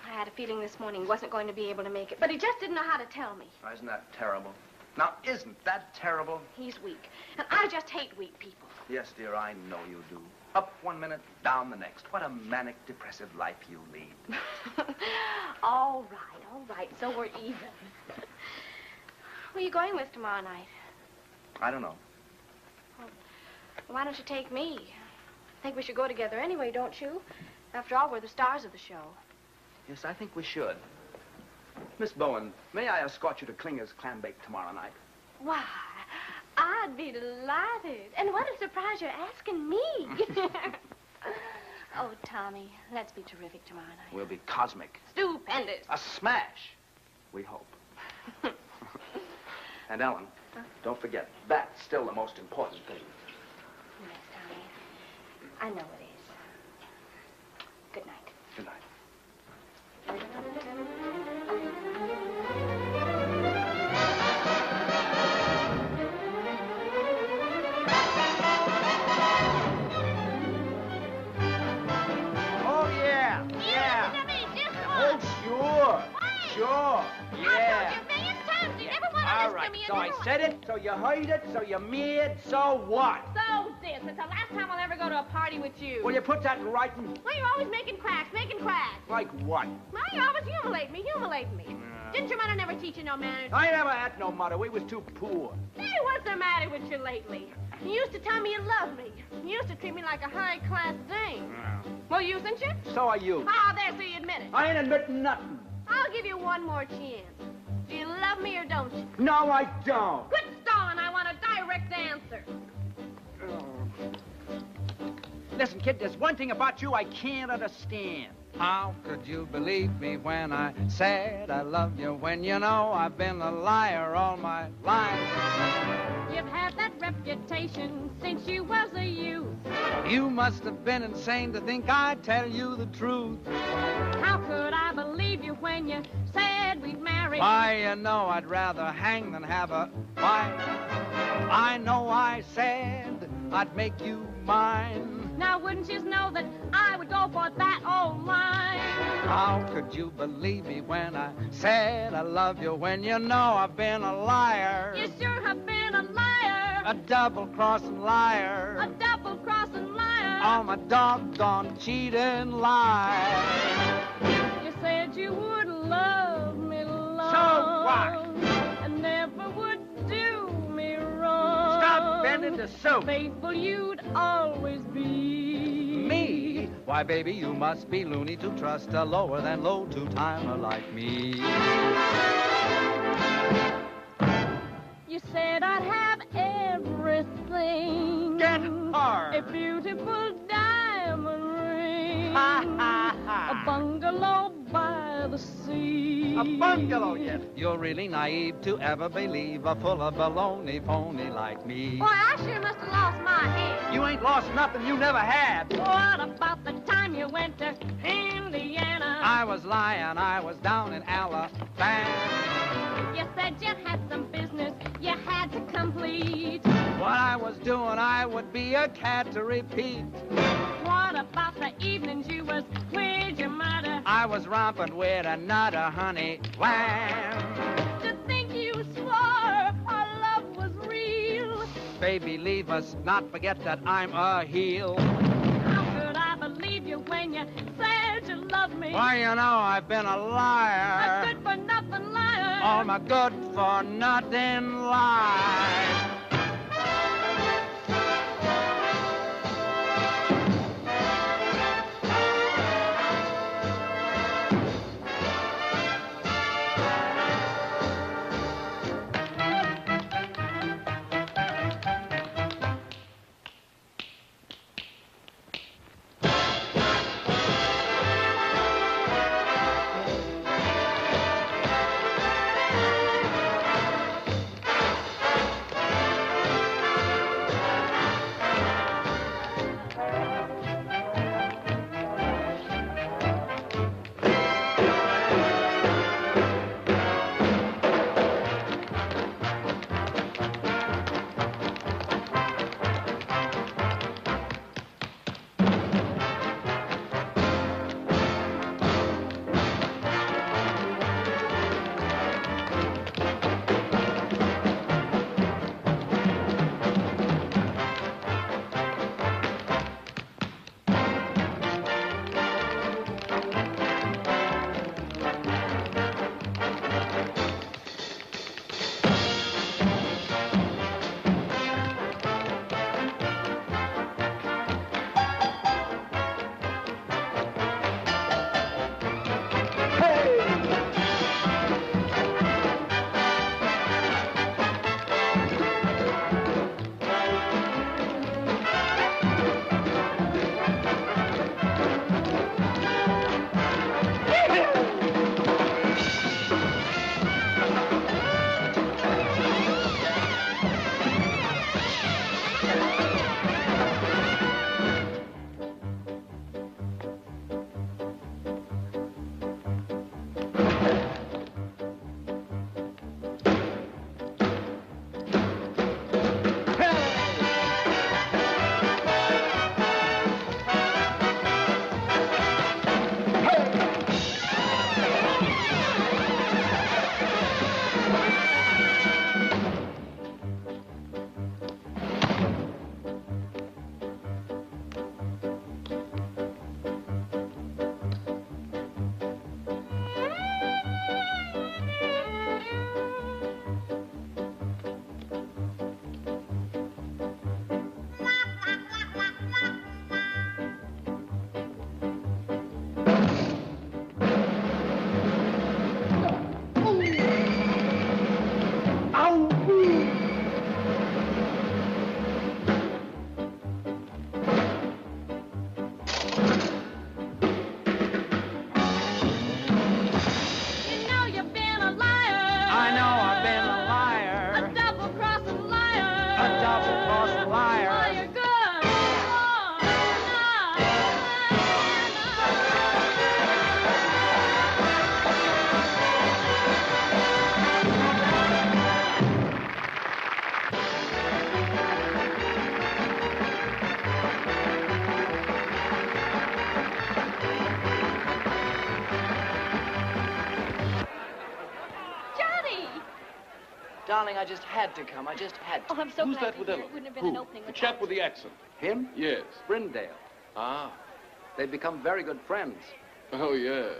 I had a feeling this morning he wasn't going to be able to make it, but he just didn't know how to tell me. Oh, isn't that terrible? Now, isn't that terrible? He's weak, and I just hate weak people. Yes, dear, I know you do. Up 1 minute, down the next. What a manic, depressive life you lead. All right, so we're even. Who are you going with tomorrow night? I don't know. Well, why don't you take me? I think we should go together anyway, don't you? After all, we're the stars of the show. Yes, I think we should. Miss Bowen, may I escort you to Klinger's clam bake tomorrow night? Why, I'd be delighted. And what a surprise you're asking me. Oh, Tommy, let's be terrific tomorrow night. We'll be cosmic. Stupendous. A smash, we hope. And Ellen, don't forget, that's still the most important thing. Yes, Tommy. I know it is. Good night. Good night. Oh, yeah. Oh, sure. Sure. Yeah. All right, so I said it, so you heard it, so you mad, so what? So this. It's the last time I'll ever go to a party with you. Will you put that in writing? Well, you're always making cracks. Like what? Well, you always humiliating me. Didn't your mother never teach you no manners? I never had no mother. We was too poor. Hey, what's the matter with you lately? You used to tell me you loved me. You used to treat me like a high-class dame. Well, usen't you? So are you. Oh, there, so you admit it. I ain't admitting nothing. I'll give you one more chance. Do you love me or don't you? No, I don't. Quit stalling. I want a direct answer. Listen, kid, there's one thing about you I can't understand. How could you believe me when I said I love you, when you know I've been a liar all my life? You've had that reputation since you was a youth. You must have been insane to think I'd tell you the truth. How could I believe you when you said we'd marry? Why, you know I'd rather hang than have a fight. I know I said I'd make you mine. Now, wouldn't you know that I would go for that old line? How could you believe me when I said I love you, when you know I've been a liar? You sure have been a liar. A double-crossing liar. A double-crossing liar. Oh, my doggone cheating lie. You said you would love me long. So what? And never would do me wrong. Stop bending the soup. Faithful you'd always be. Me? Why, baby, you must be loony to trust a lower than low two-timer like me. You said I'd have everything. Get hard. A beautiful diamond ring. Ha, ha, ha. A bungalow by the sea. A bungalow, yes. You're really naive to ever believe a full of baloney phony like me. Boy, I sure must have lost my head. You ain't lost nothing you never had. What about the time you went to Indiana? I was lying, I was down in Alabama. You said you had some business you had to complete. What I was doing, I would be a cat to repeat. What about the evenings you was with your mother? I was romping with another honey lamb. To think you swore our love was real. Baby, leave us, not forget that I'm a heel. How could I believe you when you said you loved me? Why, you know, I've been a liar. A good-for-nothing liar. All my good-for-nothing lies. Darling, I just had to come. I just had to. Oh, I'm so Who's glad that to with hear Ellen? it. Wouldn't have been Who? an opening The without chap with the accent. Him? Yes. Brindale. Ah. They've become very good friends. Oh, yes.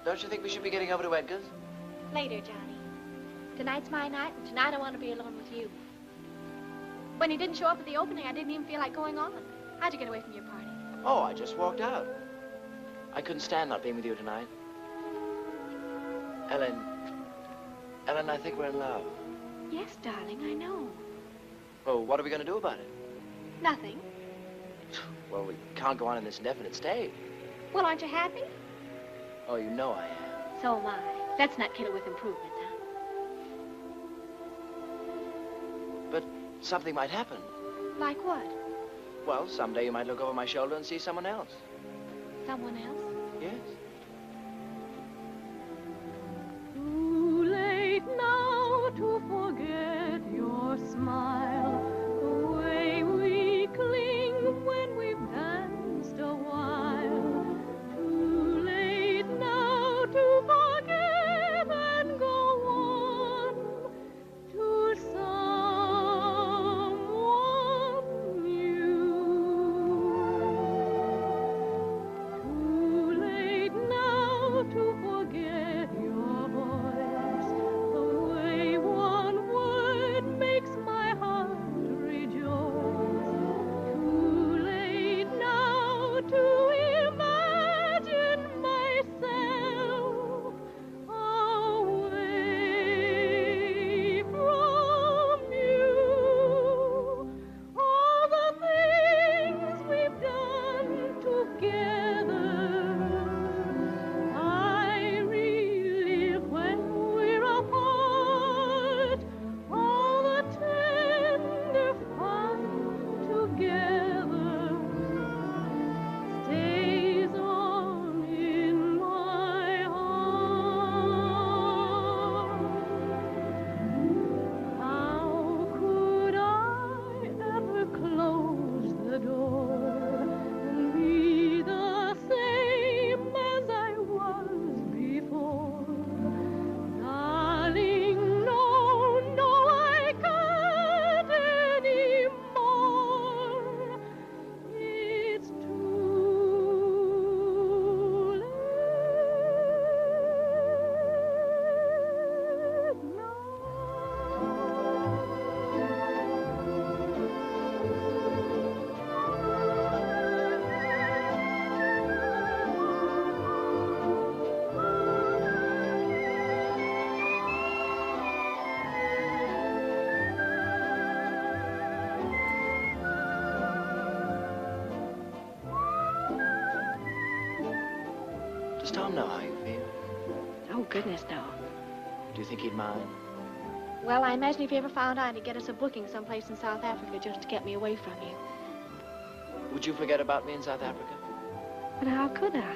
Don't you think we should be getting over to Edgar's? Later, Johnny. Tonight's my night, and tonight I want to be alone with you. When he didn't show up at the opening, I didn't even feel like going on. How'd you get away from your party? Oh, I just walked out. I couldn't stand not being with you tonight. Ellen, I think we're in love. Yes, darling, I know. Well, what are we going to do about it? Nothing. Well, we can't go on in this indefinite state. Well, aren't you happy? Oh, you know I am. So am I. Let's not kid her with improvements, huh? But something might happen. Like what? Well, someday you might look over my shoulder and see someone else. Someone else? Yes. Too late now to forget your smile, the way we cling when we've danced a while. Too late now to forget and go on to someone new. Too late now to forget your voice, the way one word makes my heart rejoice. Too late now to imagine myself away from you. All the things we've done together, I relive when we're apart. All the tender fun together stays on in my heart. How could I ever close the door and be the same as I was before? Darling, no, no, I can't anymore. It's too late now. Does Tom know how you feel? Oh, goodness, no. Do you think he'd mind? Well, I imagine if he ever found out, he'd get us a booking someplace in South Africa just to get me away from you. Would you forget about me in South Africa? But how could I?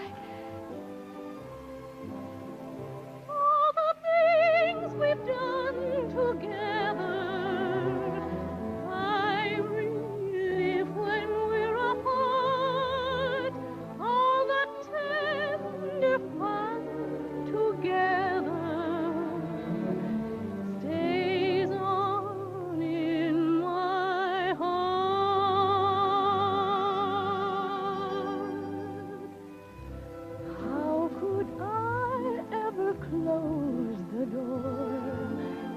All the things we've done together, I relive when we're apart. All the tender fun together stays on in my heart. How could I ever close the door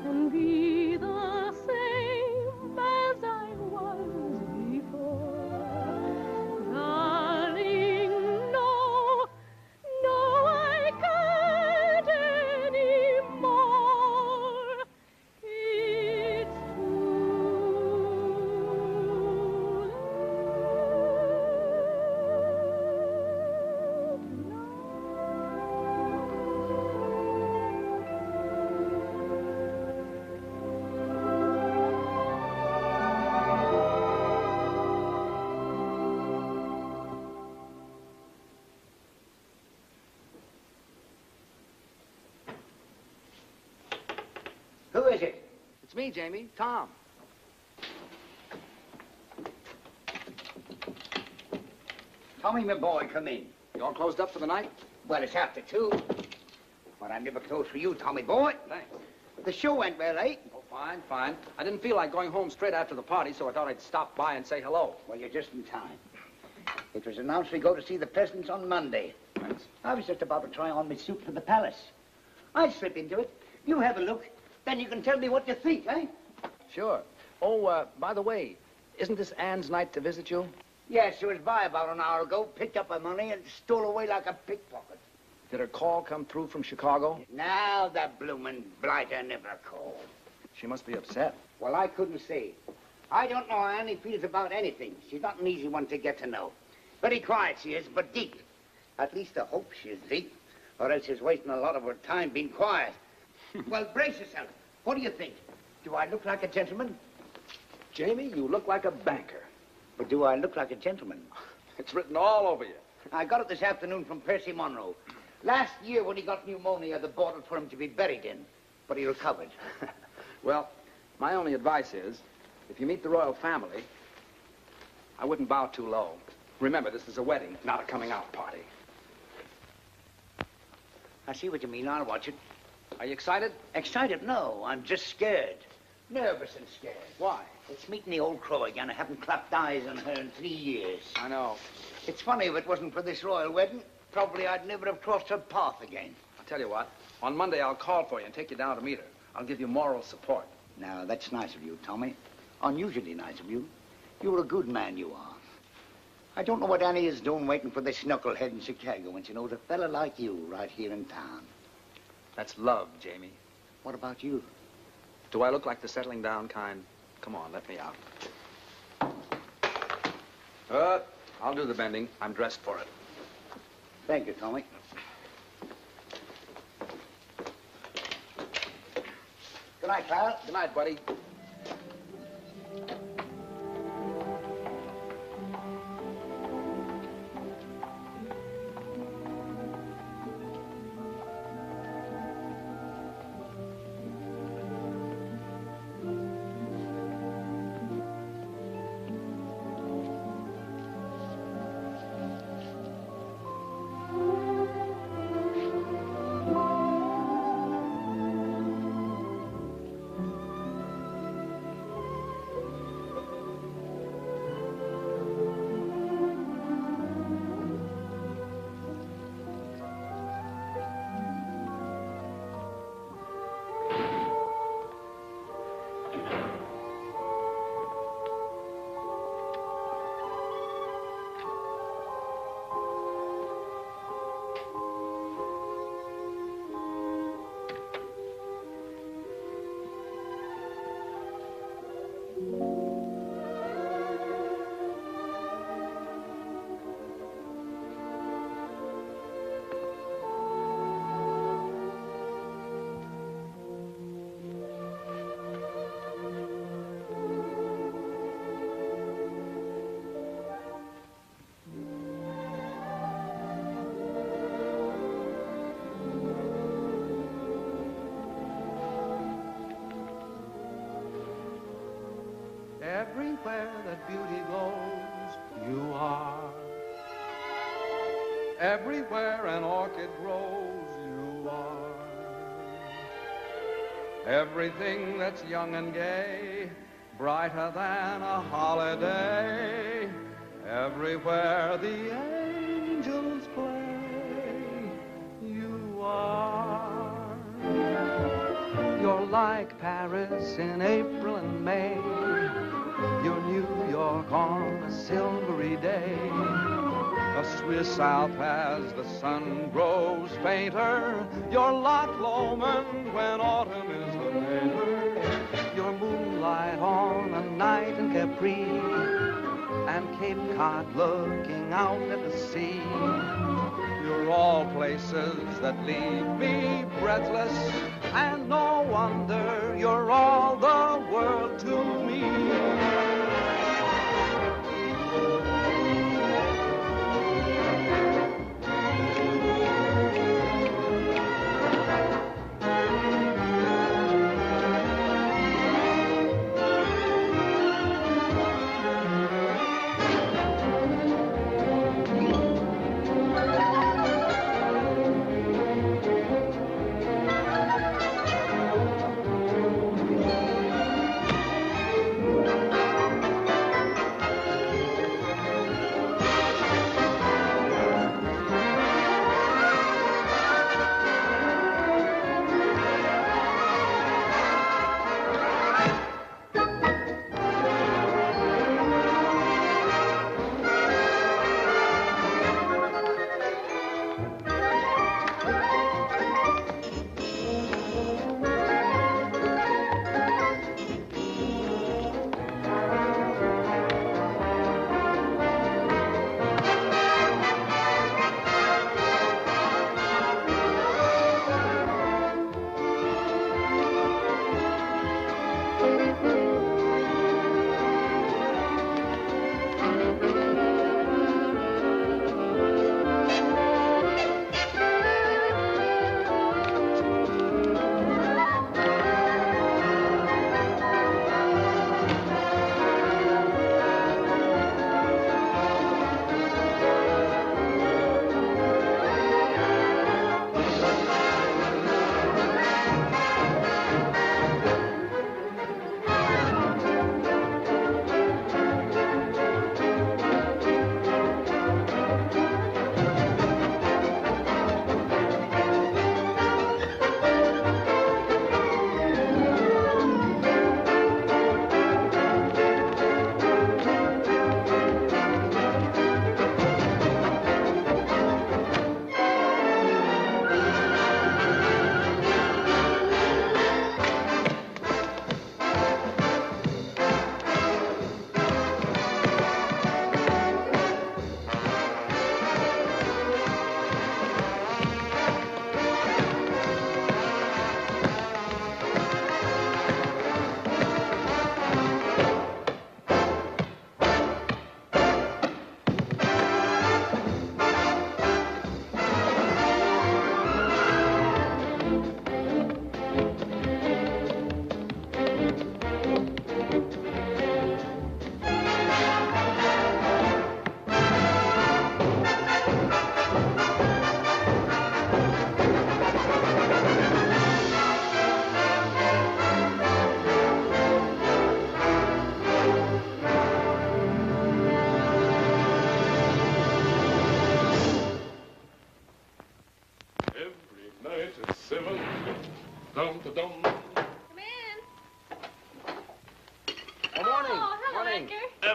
and be the same as I was before? Darling, no, no, I can't anymore. It's Who is it? It's me, Jamie. Tom. Tommy, my boy, come in. You all closed up for the night? Well, it's after 2. But I'm never close for you, Tommy boy. Thanks. The show went well, eh? Oh, fine, fine. I didn't feel like going home straight after the party, so I thought I'd stop by and say hello. Well, you're just in time. It was announced we go to see the Pleasants on Monday. Thanks. I was just about to try on my suit for the palace. I'll slip into it. You have a look. Then you can tell me what you think, eh? Sure. Oh, by the way, isn't this Anne's night to visit you? Yes, she was by about an hour ago, picked up her money and stole away like a pickpocket. Did her call come through from Chicago? Now the bloomin' blighter never called. She must be upset. Well, I couldn't say. I don't know how Annie feels about anything. She's not an easy one to get to know. Very quiet she is, but deep. At least I hope she is deep, or else she's wasting a lot of her time being quiet. Well, brace yourself. What do you think? Do I look like a gentleman? Jamie, you look like a banker. But do I look like a gentleman? It's written all over you. I got it this afternoon from Percy Monroe. Last year when he got pneumonia, they bought it for him to be buried in. But he recovered. Well, my only advice is, if you meet the royal family, I wouldn't bow too low. Remember, this is a wedding, not a coming-out party. I see what you mean. I'll watch it. Are you excited? Excited? No, I'm just scared. Nervous and scared. Why? It's meeting the old crow again. I haven't clapped eyes on her in 3 years. I know. It's funny, if it wasn't for this royal wedding, probably I'd never have crossed her path again. I'll tell you what. On Monday, I'll call for you and take you down to meet her. I'll give you moral support. Now, that's nice of you, Tommy. Unusually nice of you. You're a good man, you are. I don't know what Annie is doing waiting for this knucklehead in Chicago when she knows a fella like you right here in town. That's love, Jamie. What about you? Do I look like the settling down kind? Come on, let me out. I'll do the bending. I'm dressed for it. Thank you, Tommy. Good night, pal. Good night, buddy. Everywhere that beauty goes, you are. Everywhere an orchid grows, you are. Everything that's young and gay, brighter than a holiday. Everywhere the angels play, you are. You're like Paris in April and May. You're New York on a silvery day. A Swiss Alp as the sun grows fainter. You're Loch Lomond when autumn is the neighbor. You're moonlight on a night in Capri, and Cape Cod looking out at the sea. You're all places that leave me breathless, and no wonder you're all the world to me.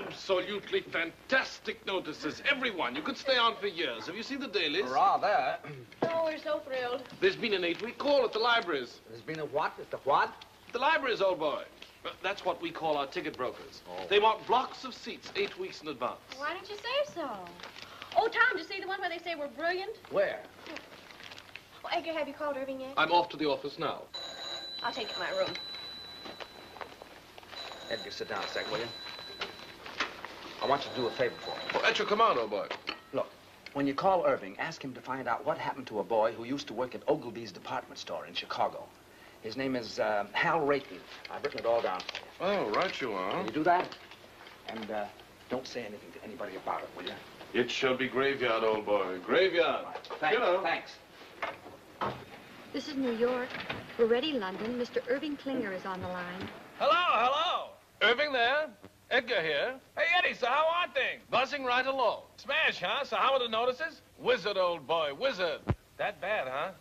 Absolutely fantastic notices. Everyone. You could stay on for years. Have you seen the dailies? Rather. Oh, we're so thrilled. There's been an 8-week call at the libraries. There's been a what? Mr. What? The libraries, old boy. That's what we call our ticket brokers. Oh. They want blocks of seats 8 weeks in advance. Why didn't you say so? Oh, Tom, did you see the one where they say we're brilliant? Where? Oh, Edgar, have you called Irving yet? I'm off to the office now. I'll take you to my room. Edgar, sit down a sec, will you? I want you to do a favor for me. Oh, at your command, old boy. Look, when you call Irving, ask him to find out what happened to a boy who used to work at Ogilvy's department store in Chicago. His name is Hal Rayton. I've written it all down for you. Oh, right you are. Can you do that? And don't say anything to anybody about it, will you? It shall be graveyard, old boy. Graveyard. Thanks. Thanks. This is New York. We're ready, London. Mr. Irving Klinger is on the line. Hello, hello. Irving there. Edgar here. Hey, Eddie, so how are things? Buzzing right along. Smash, huh? So how are the notices? Wizard, old boy, wizard. That bad, huh?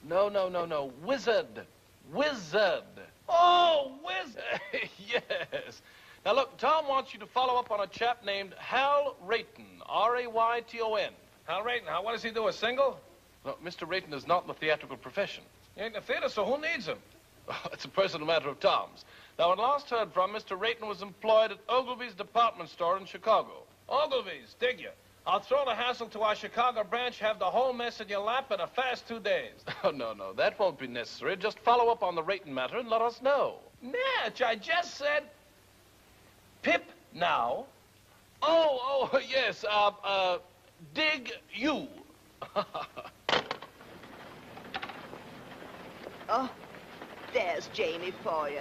No. Wizard. Wizard. Oh, wizard. Yes. Now, look, Tom wants you to follow up on a chap named Hal Rayton, R-A-Y-T-O-N. Hal Rayton, what does he do, a single? No, Mr. Rayton is not in the theatrical profession. He ain't in the theater, so who needs him? It's a personal matter of Tom's. Now, when last heard from, Mr. Rayton was employed at Ogilvy's department store in Chicago. Ogilvy's, dig you? I'll throw the hassle to our Chicago branch, have the whole mess in your lap in a fast 2 days. Oh, no, that won't be necessary. Just follow up on the Rayton matter and let us know. Natch, I just said... Pip now. Oh, yes, dig you. Oh, there's Jamie for you.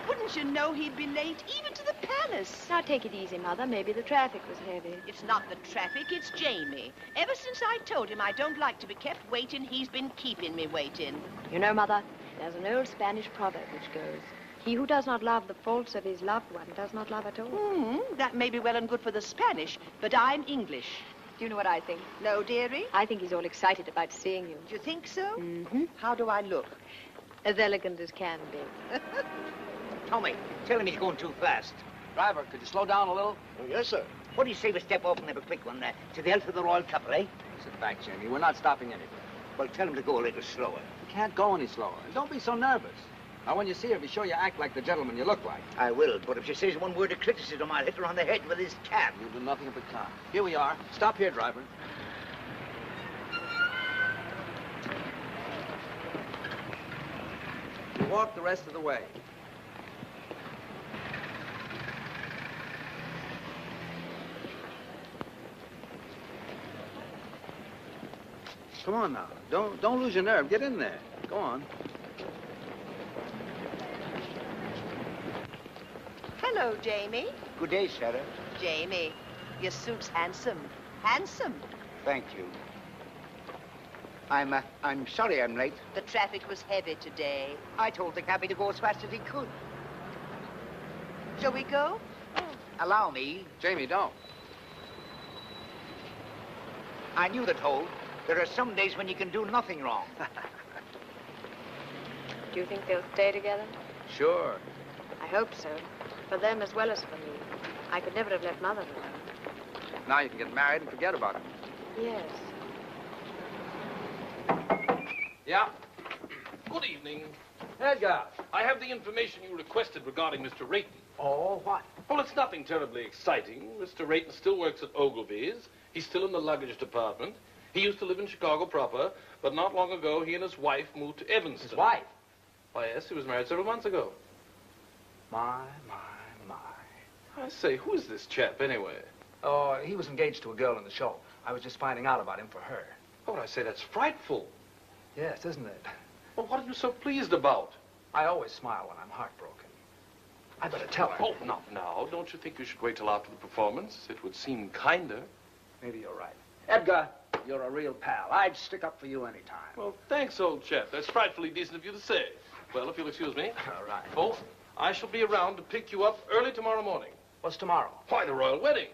Wouldn't you know he'd be late, even to the palace? Now, take it easy, Mother. Maybe the traffic was heavy. It's not the traffic, it's Jamie. Ever since I told him I don't like to be kept waiting, he's been keeping me waiting. You know, Mother, there's an old Spanish proverb which goes, he who does not love the faults of his loved one does not love at all. That may be well and good for the Spanish, but I'm English. Do you know what I think? No, dearie? I think he's all excited about seeing you. Do you think so? Mm-hmm. How do I look? As elegant as can be. Tommy, tell him he's going too fast. Driver, could you slow down a little? Oh, yes, sir. What do you say we step off and have a quick one to the health of the royal couple, eh? Sit back, Jamie. We're not stopping anywhere. Well, tell him to go a little slower. You can't go any slower. And don't be so nervous. Now, when you see her, be sure you act like the gentleman you look like. I will, but if she says one word of criticism, I'll hit her on the head with his cap. You'll do nothing of the kind. Here we are. Stop here, driver. You walk the rest of the way. Come on now. Don't lose your nerve. Get in there. Go on. Hello, Jamie. Good day, Sarah. Jamie, your suit's handsome. Handsome. Thank you. I'm sorry I'm late. The traffic was heavy today. I told the cabby to go as fast as he could. Shall we go? Allow me. Jamie, don't. I knew the toll. There are some days when you can do nothing wrong. Do you think they'll stay together? Sure. I hope so. For them as well as for me. I could never have left Mother alone. Now you can get married and forget about it. Yes. Yeah? Good evening. Edgar. I have the information you requested regarding Mr. Rayton. Oh, what? Well, it's nothing terribly exciting. Mr. Rayton still works at Ogilvy's. He's still in the luggage department. He used to live in Chicago proper, but not long ago, he and his wife moved to Evanston. His wife? Why, yes, he was married several months ago. My. I say, who is this chap, anyway? Oh, he was engaged to a girl in the show. I was just finding out about him for her. Oh, I say, that's frightful. Yes, isn't it? Well, what are you so pleased about? I always smile when I'm heartbroken. I better tell her. Oh, not now. Don't you think you should wait till after the performance? It would seem kinder. Maybe you're right. Edgar, you're a real pal. I'd stick up for you any time. Well, thanks, old chap. That's frightfully decent of you to say. Well, if you'll excuse me. All right. Oh, I shall be around to pick you up early tomorrow morning. What's tomorrow? Why, the royal wedding.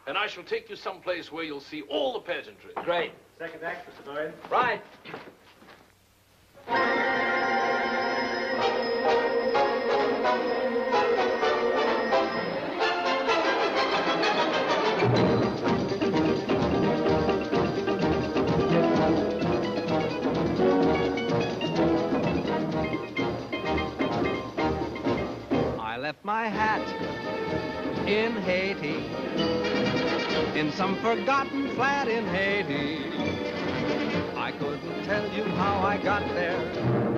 And I shall take you someplace where you'll see all the pageantry. Great. Second act, Mr. Doyle. Right. left my hat in Haiti, in some forgotten flat in Haiti. I couldn't tell you how I got there.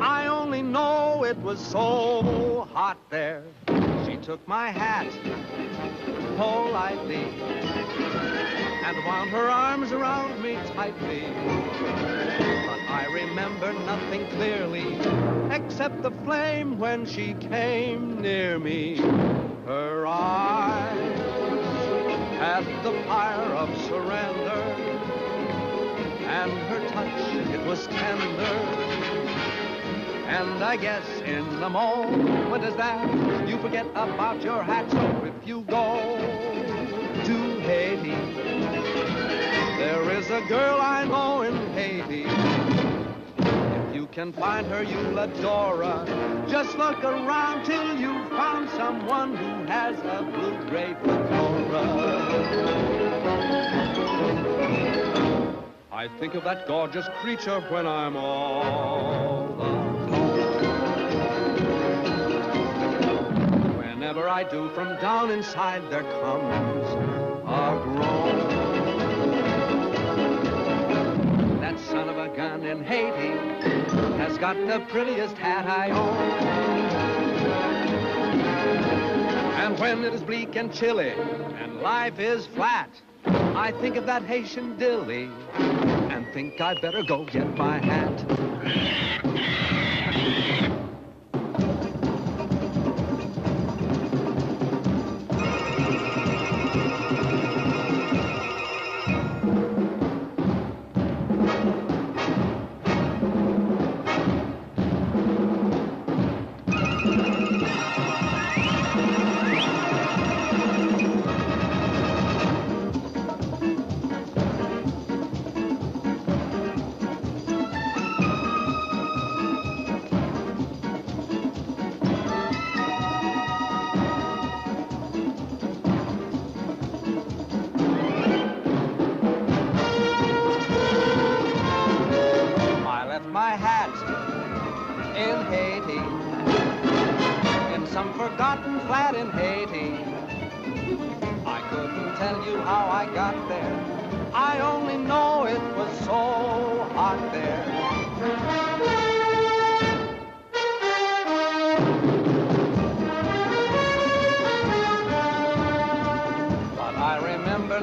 I only know it was so hot there. She took my hat politely and wound her arms around me tightly. But I remember nothing clearly except the flame when she came near me. Her eyes had the fire of surrender, and her touch, it was tender. And I guess in the moment as that, you forget about your hat. So if you go to Haiti, there is a girl I know in Haiti. If you can find her, you'll adore her. Just look around till you found someone who has a blue-gray fedora. I think of that gorgeous creature when I'm all alone. Whenever I do, from down inside there comes a groan. That son of a gun in Haiti has got the prettiest hat I own. And when it is bleak and chilly and life is flat, I think of that Haitian dilly and think I'd better go get my hat.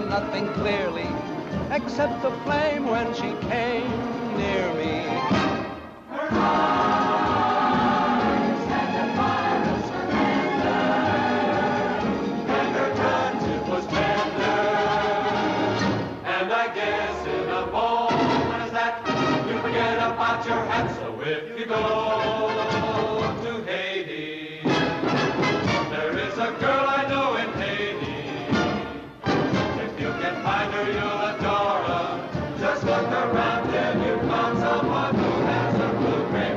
Nothing clearly except the flame when she came near me. Her eyes had the fire of surrender, and her touch, it was tender. And I guess in a moment as that, you forget about your hat. So if you go to Haiti, there is a girl I know in Haiti. Find her, you'll adore her. Just look around till you found someone who has a blue-gray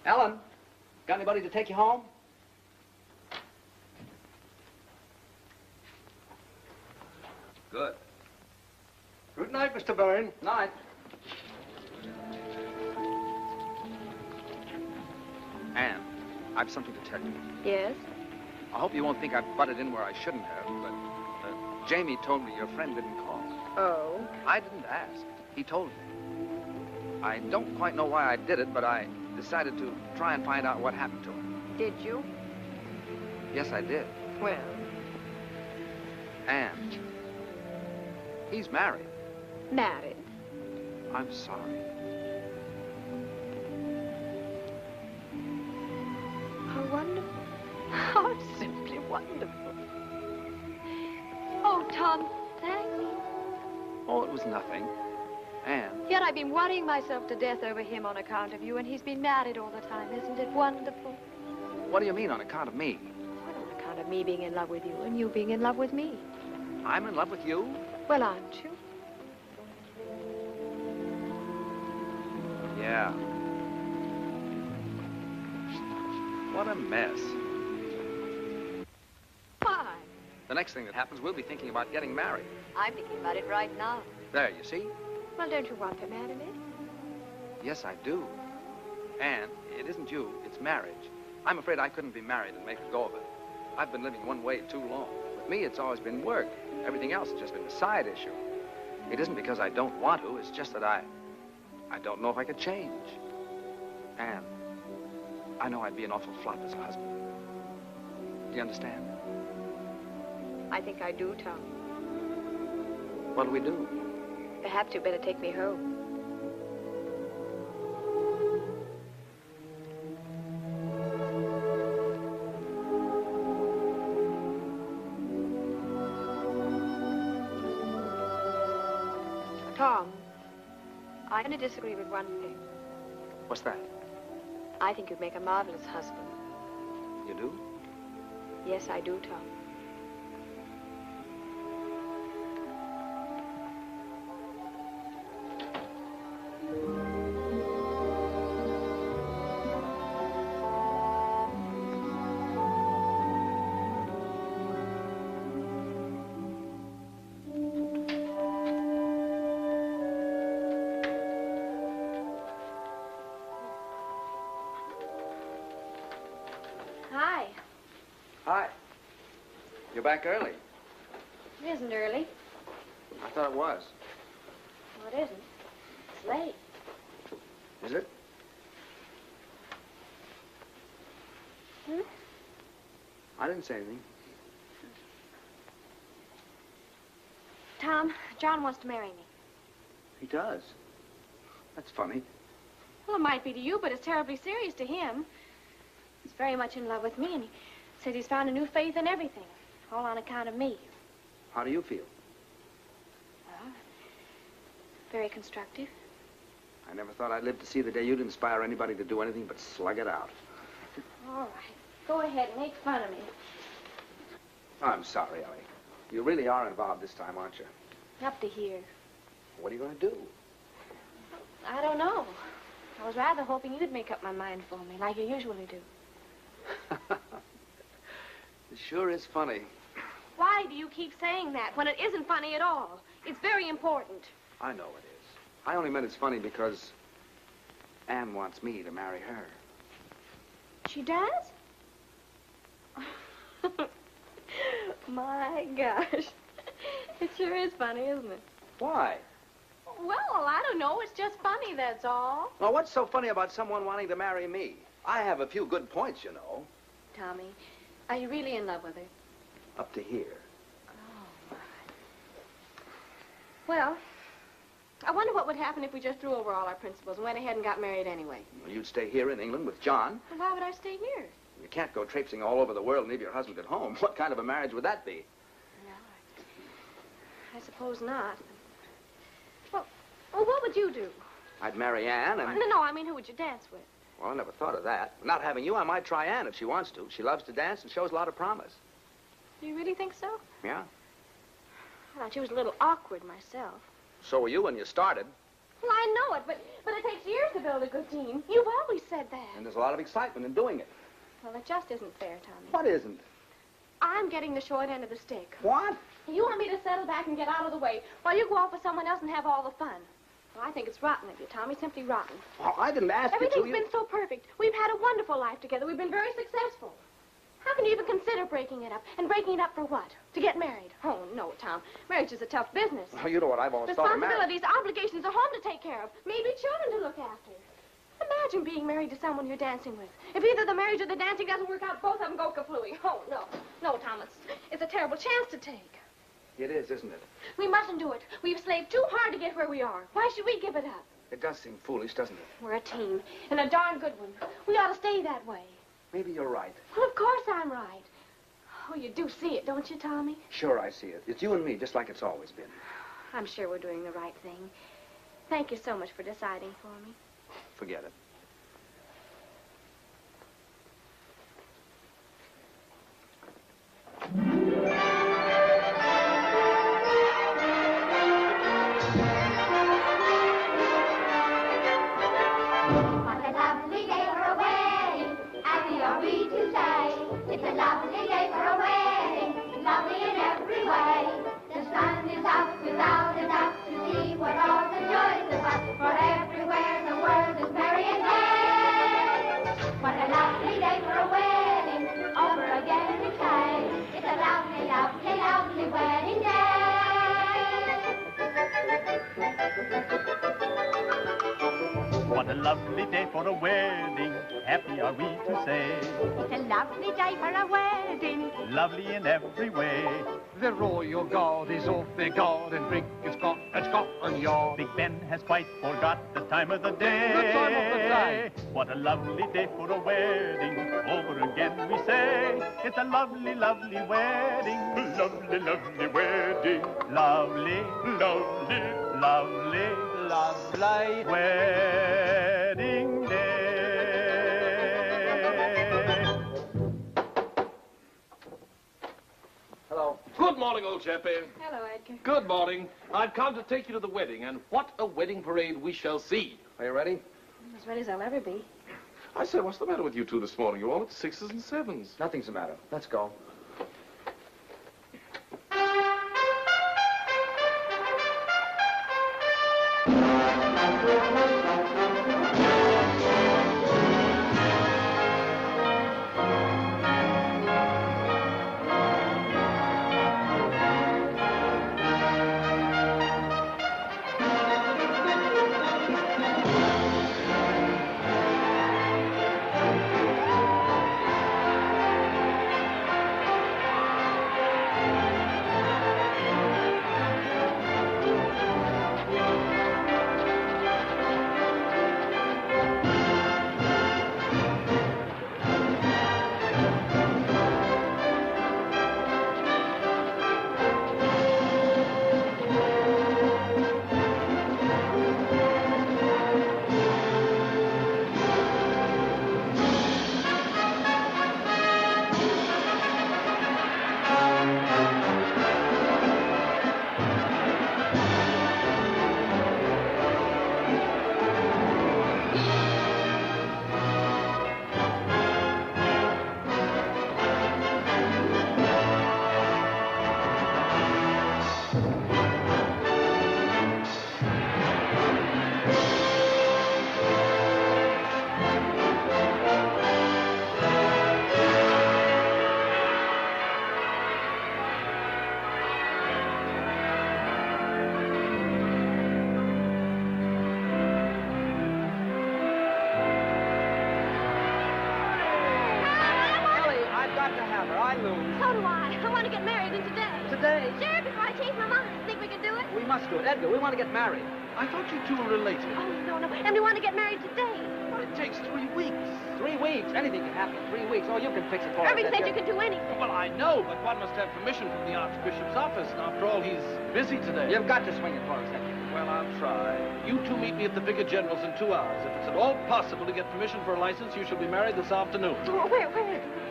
Ellen, got anybody to take you home? Good. Good night, Mr. Byrne. Night. Anne, I've something to tell you. Yes? I hope you won't think I've butted in where I shouldn't have, but Jamie told me your friend didn't call. Oh? I didn't ask. He told me. I don't quite know why I did it, but I decided to try and find out what happened to him. Did you? Yes, I did. Well? Anne, he's married. Married? I'm sorry. How wonderful. How simply wonderful. Oh, Tom, thanks. Oh, it was nothing. Anne. Yet I've been worrying myself to death over him on account of you, and he's been married all the time. Isn't it wonderful? What do you mean, on account of me? Well, on account of me being in love with you, and you being in love with me. I'm in love with you? Well, aren't you? Yeah. What a mess. Why? The next thing that happens, we'll be thinking about getting married. I'm thinking about it right now. There, you see? Well, don't you want to marry me? Yes, I do. Anne, it isn't you, it's marriage. I'm afraid I couldn't be married and make a go of it. I've been living one way too long. With me, it's always been work. Everything else has just been a side issue. It isn't because I don't want to, it's just that I don't know if I could change. Anne, I know I'd be an awful flop as a husband. Do you understand? I think I do, Tom. What do we do? Perhaps you'd better take me home. Tom, I only disagree with one thing. What's that? I think you'd make a marvelous husband. You do? Yes, I do, Tom. Hi. Hi. You're back early. It isn't early. I thought it was. No, it isn't. It's late. Is it? Hmm? I didn't say anything. Tom, John wants to marry me. He does. That's funny. Well, it might be to you, but it's terribly serious to him. He's very much in love with me, and he says he's found a new faith in everything, all on account of me. How do you feel? Well, very constructive. I never thought I'd live to see the day you'd inspire anybody to do anything but slug it out. All right. Go ahead and make fun of me. I'm sorry, Ellie. You really are involved this time, aren't you? Up to here. What are you going to do? I don't know. I was rather hoping you'd make up my mind for me, like you usually do. It sure is funny. Why do you keep saying that when it isn't funny at all? It's very important. I know it is. I only meant it's funny because Anne wants me to marry her. She does? My gosh. It sure is funny, isn't it? Why? Well, I don't know. It's just funny, that's all. Well, what's so funny about someone wanting to marry me? I have a few good points, you know. Tommy, are you really in love with her? Up to here. Oh, my. Well, I wonder what would happen if we just threw over all our principles and went ahead and got married anyway. Well, you'd stay here in England with John. Well, why would I stay here? You can't go traipsing all over the world and leave your husband at home. What kind of a marriage would that be? No, I suppose not. Well, what would you do? I'd marry Anne and... No, I mean, who would you dance with? Well, I never thought of that. Not having you, I might try Anne if she wants to. She loves to dance and shows a lot of promise. Do you really think so? Yeah. I thought she was a little awkward myself. So were you when you started. Well, I know it, but it takes years to build a good team. You've always said said that. And there's a lot of excitement in doing it. Well, it just isn't fair, Tommy. What isn't? I'm getting the short end of the stick. What? You want me to settle back and get out of the way while you go off with someone else and have all the fun. Well, I think it's rotten of you, Tommy, simply rotten. Well, I didn't ask you to. Everything's been so perfect. We've had a wonderful life together. We've been very successful. How can you even consider breaking it up? And breaking it up for what? To get married? Oh, no, Tom. Marriage is a tough business. Well, you know what I've always thought of marriage. Responsibilities, obligations, a home to take care of, maybe children to look after. Imagine being married to someone you're dancing with. If either the marriage or the dancing doesn't work out, both of them go kaflooey. Oh, no. No, Thomas. It's a terrible chance to take. It is, isn't it? We mustn't do it. We've slaved too hard to get where we are. Why should we give it up? It does seem foolish, doesn't it? We're a team, and a darn good one. We ought to stay that way. Maybe you're right. Well, of course I'm right. Oh, you do see it, don't you, Tommy? Sure, I see it. It's you and me, just like it's always been. I'm sure we're doing the right thing. Thank you so much for deciding for me. Forget it. What a lovely day for a wedding, happy are we to say. It's a lovely day for a wedding, lovely in every way. The sun is out without a doubt to see what all the joys about. For everywhere the world is merry and gay. What a lovely day for a wedding, over again we say. It's a lovely, lovely, lovely wedding day. What a lovely day for a wedding, happy are we to say. It's a lovely day for a wedding, Lovely in every way. The royal guard is off their guard and drink is got at Scotland Yard. Big Ben has quite forgot the time of the day. The time of the day. What a lovely day for a wedding, over again we say. It's a lovely, lovely wedding. Lovely, lovely wedding. Lovely, lovely, lovely, lovely wedding day. Hello. Good morning, old chappie. Hello, Edgar. Good morning. I've come to take you to the wedding, and what a wedding parade we shall see. Are you ready? I'm as ready as I'll ever be. I say, what's the matter with you two this morning? You're all at sixes and sevens. Nothing's the matter. Let's go. I lose. So do I. I want to get married in today. Today? Sure, before I change my mind. Think we can do it? We must do it. Edgar, we want to get married. I thought you two were related. Oh, no, no. And we want to get married today. But it takes 3 weeks. 3 weeks? Anything can happen in 3 weeks. Oh, you can fix it for us. Irving said Edgar. you can do anything. Well, I know, but one must have permission from the Archbishop's office. And after all, he's busy today. You've got to swing it for us, Edgar. Well, I'll try. You two meet me at the Vicar General's in 2 hours. If it's at all possible to get permission for a license, you shall be married this afternoon. Oh, where?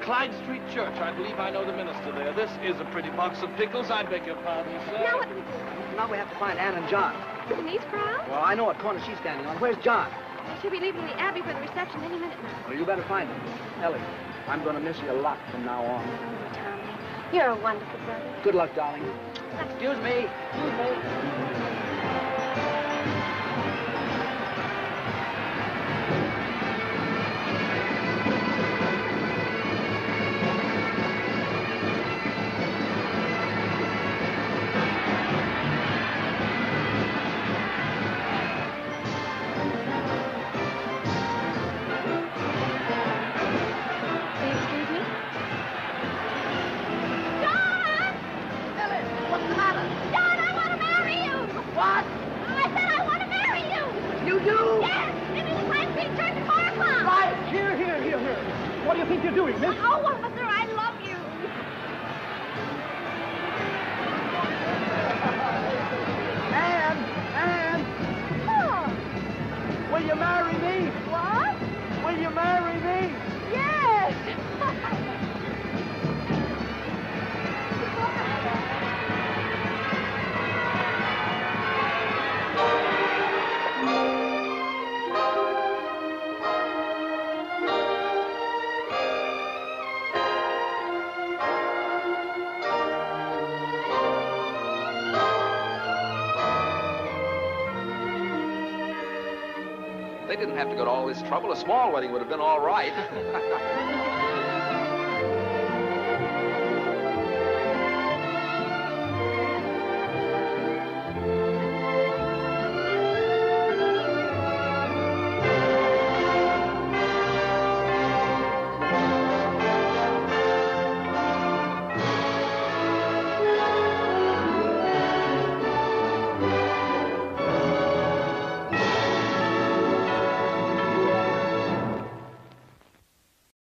Clyde Street Church. I believe I know the minister there. This is a pretty box of pickles. I beg your pardon, sir. Now what do we do? Now we have to find Anne and John. In these crowds? Well, I know what corner she's standing on. Where's John? She'll be leaving the Abbey for the reception any minute now. Well, you better find her. Ellie, I'm going to miss you a lot from now on. Tommy, you're a wonderful brother. Good luck, darling. Excuse me. Excuse me. What do you think you're doing, miss? Oh, officer, I love you. Anne! Oh. Will you marry me? What? Will you marry me? Yes. They didn't have to go to all this trouble. A small wedding would have been all right.